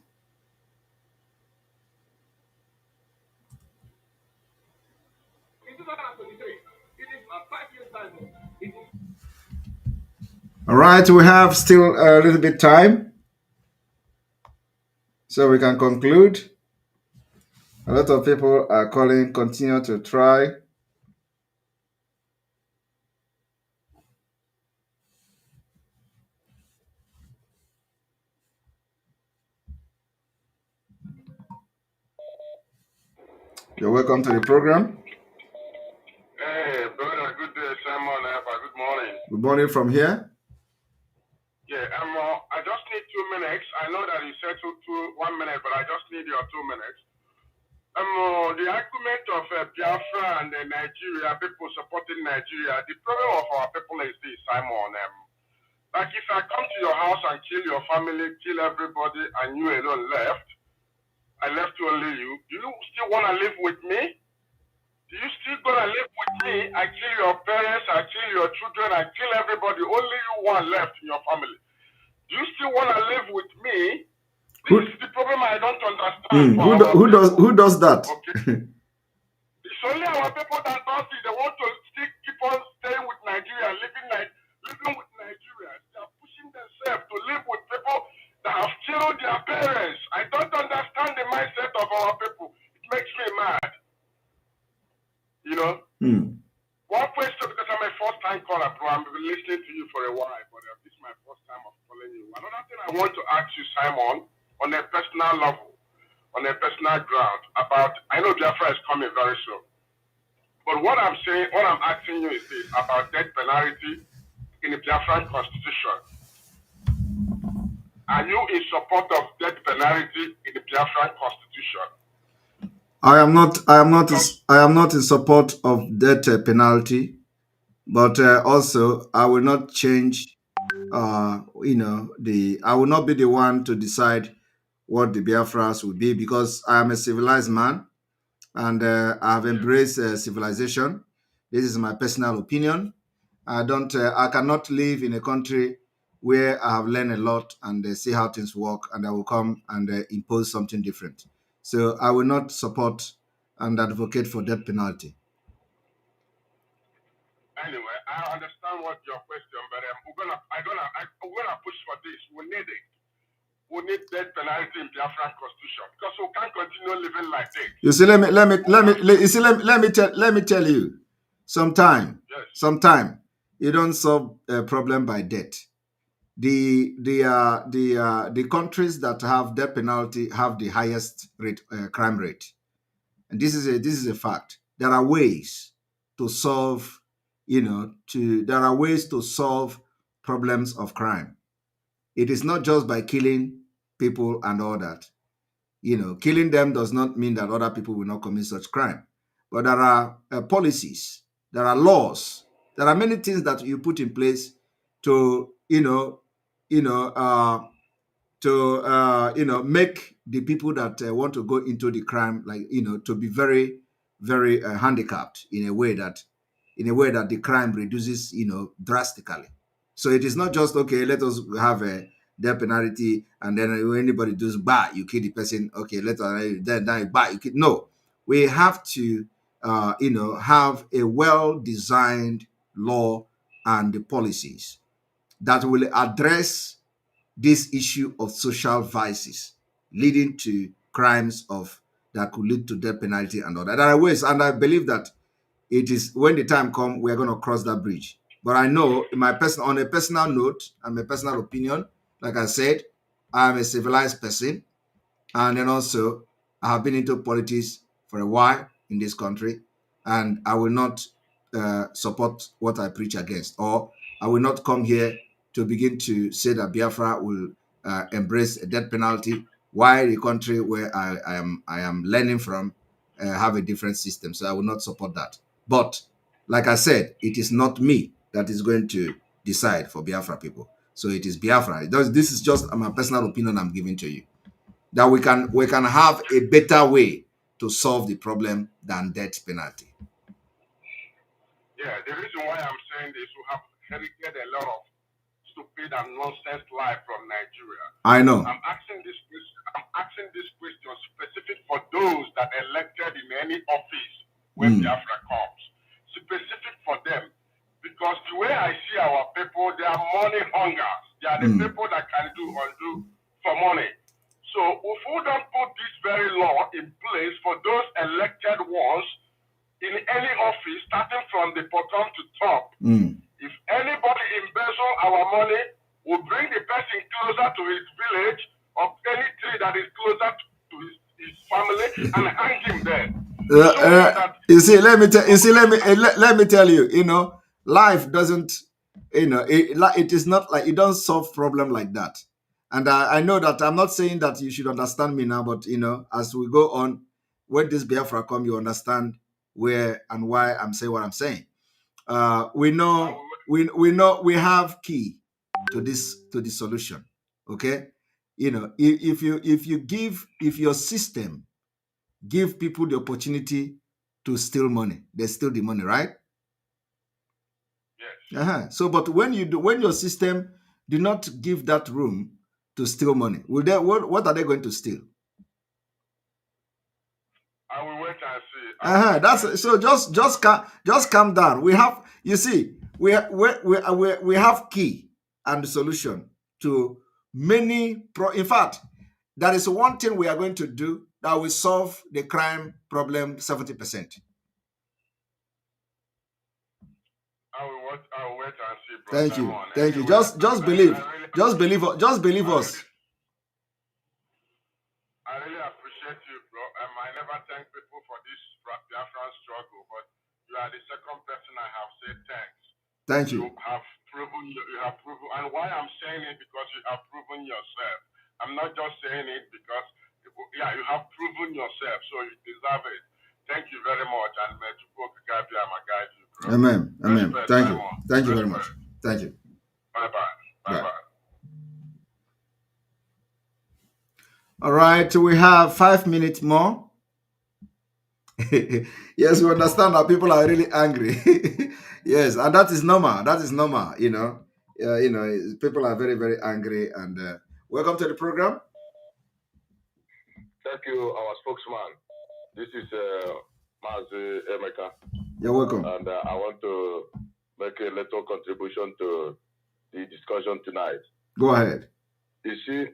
All right, we have still a little bit time, so we can conclude. A lot of people are calling, continue to try. You're welcome to the program. Hey, brother, good day, Simon. Good morning. Good morning from here. Yeah, I just need 2 minutes. I know that you said 1 minute, but I just need your 2 minutes. The argument of Biafra and Nigeria, people supporting Nigeria, the problem of our people is this, Simon. Like if I come to your house and kill your family, kill everybody, and you alone left, I left only you. Do you still want to live with me? Do you still gonna live with me? I kill your parents, I kill your children, I kill everybody. Only you one left in your family. Do you still want to live with me? This is the problem I don't understand. Who does that? Okay. It's only our people that does it. They want to still keep on staying with Nigeria, living with Nigeria. They are pushing themselves to live with people that have killed their parents. I don't understand the mindset of our people. It makes me mad. You know? One question, because I'm a first-time caller, bro. I've been listening to you for a while, but this is my first time of calling you. Another thing I want to ask you, Simon, on a personal level, on a personal ground, about, I know Biafra is coming very soon, but what I'm asking you is this, about death penalty in the Biafran constitution. Are you in support of death penalty in the Biafran constitution? I am not in support of death penalty, but also I will not change. I will not be the one to decide what the Biafras will be, because I am a civilized man and I have embraced civilization. This is my personal opinion. I cannot live in a country where I have learned a lot and see how things work, and I will come and impose something different. So I will not support and advocate for death penalty. Anyway, I understand what your question, but I'm gonna push for this. We need it. We need death penalty in Biafran constitution, because we can't continue living like this. You see, let me tell you. Sometime you don't solve a problem by death. The countries that have death penalty have the highest crime rate, and this is a fact. There are ways to solve, there are ways to solve problems of crime. It is not just by killing people and all that. Killing them does not mean that other people will not commit such crime. But there are policies, there are laws, there are many things that you put in place to, make the people that want to go into the crime, to be very, very handicapped in a way that the crime reduces, drastically. So it is not just, okay, let us have a death penalty, and then when anybody does bad, you kill the person. Okay, then bad, you kill. No, we have to, have a well-designed law and the policies that will address this issue of social vices leading to crimes that could lead to death penalty and all that. There are ways, and I believe that it is when the time comes, we're going to cross that bridge. But I know on a personal note and my personal opinion, like I said, I'm a civilized person. And then also I have been into politics for a while in this country, and I will not support what I preach against, or I will not come here to begin to say that Biafra will embrace a death penalty, while the country where I am learning from have a different system. So I will not support that. But like I said, it is not me that is going to decide for Biafra people. So it is Biafra. This is just my personal opinion I'm giving to you, that we can have a better way to solve the problem than death penalty. Yeah, the reason why I'm saying this, we have inherited a lot of stupid and nonsense life from Nigeria. I know. I'm asking this question specific for those that elected in any office when Biafra comes. Specific for them. Because the way I see our people, they are money hungers. They are the people that can do undo for money. So if we don't put this very law in place for those elected ones in any office, starting from the bottom to top, if anybody embezzle our money, we'll bring the person closer to his village or any tree that is closer to his family and hang him there. Let me tell you, life doesn't, it is not like, it don't solve problem like that. And I know that I'm not saying that you should understand me now, but as we go on, when this Biafra come, you understand where and why I'm saying what I'm saying. We know we have key to the solution. Okay, You know, if your system give people the opportunity to steal money, they steal the money, right? Yes. So, but when your system do not give that room to steal money, what are they going to steal? I will wait and see. That's so. Just calm down. We have, you see, we have key and solution to many. In fact, that is one thing we are going to do that will solve the crime problem 70%. I will wait and see, bro. Thank you. Thank you. Anyway, Just believe. Just believe us. I really appreciate you, bro. I never thank people for this Biafran struggle, but you are the second person I have said thanks. Thank you. You have proven, and why I'm saying it, because you have proven yourself. I'm not just saying it because, you have proven yourself, so you deserve it. Thank you very much, and may you guide you, bro. Amen. Amen. Respect, Thank you. Simon. Thank you very much. Thank you. Bye-bye. Bye-bye. All right, we have 5 minutes more. Yes, we understand that people are really angry. Yes, and that is normal. That is normal, you know. People are very, very angry. And welcome to the program. Thank you, our spokesman. This is Mazi Emeka. You're welcome. And I want to make a little contribution to the discussion tonight. Go ahead. You see,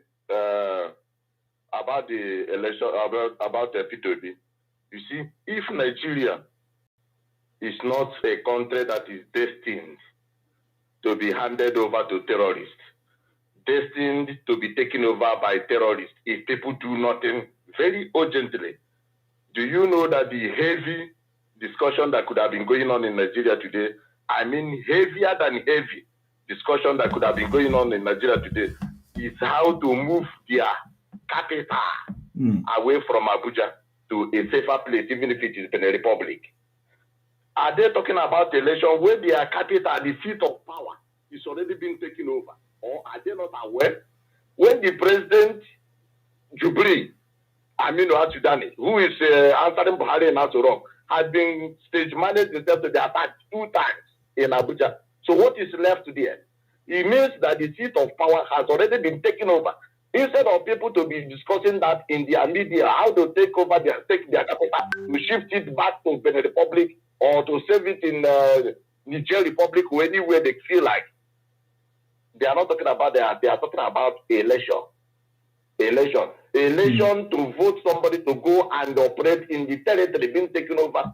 about the election, about the P2B, you see, if Nigeria is not a country that is destined to be handed over to terrorists, destined to be taken over by terrorists, if people do nothing very urgently, do you know that the heavy discussion that could have been going on in Nigeria today, I mean heavier than heavy discussion that could have been going on in Nigeria today, is how to move their capital away from Abuja to a safer place, even if it is Benin Republic. Are they talking about election where their capital, the seat of power, is already being taken over? Or are they not aware? When the president, Jubri, Aminu Asudani, who is answering Buhari in Aso, has been stage managed himself to the attack 2 times in Abuja. So what is left there? It means that the seat of power has already been taken over. Instead of people to be discussing that in their media, how to take their capital, to shift it back to Benin Republic or to save it in Niger Republic or anywhere they feel like. They are not talking about that. They are talking about election. Election to vote somebody to go and operate in the territory being taken over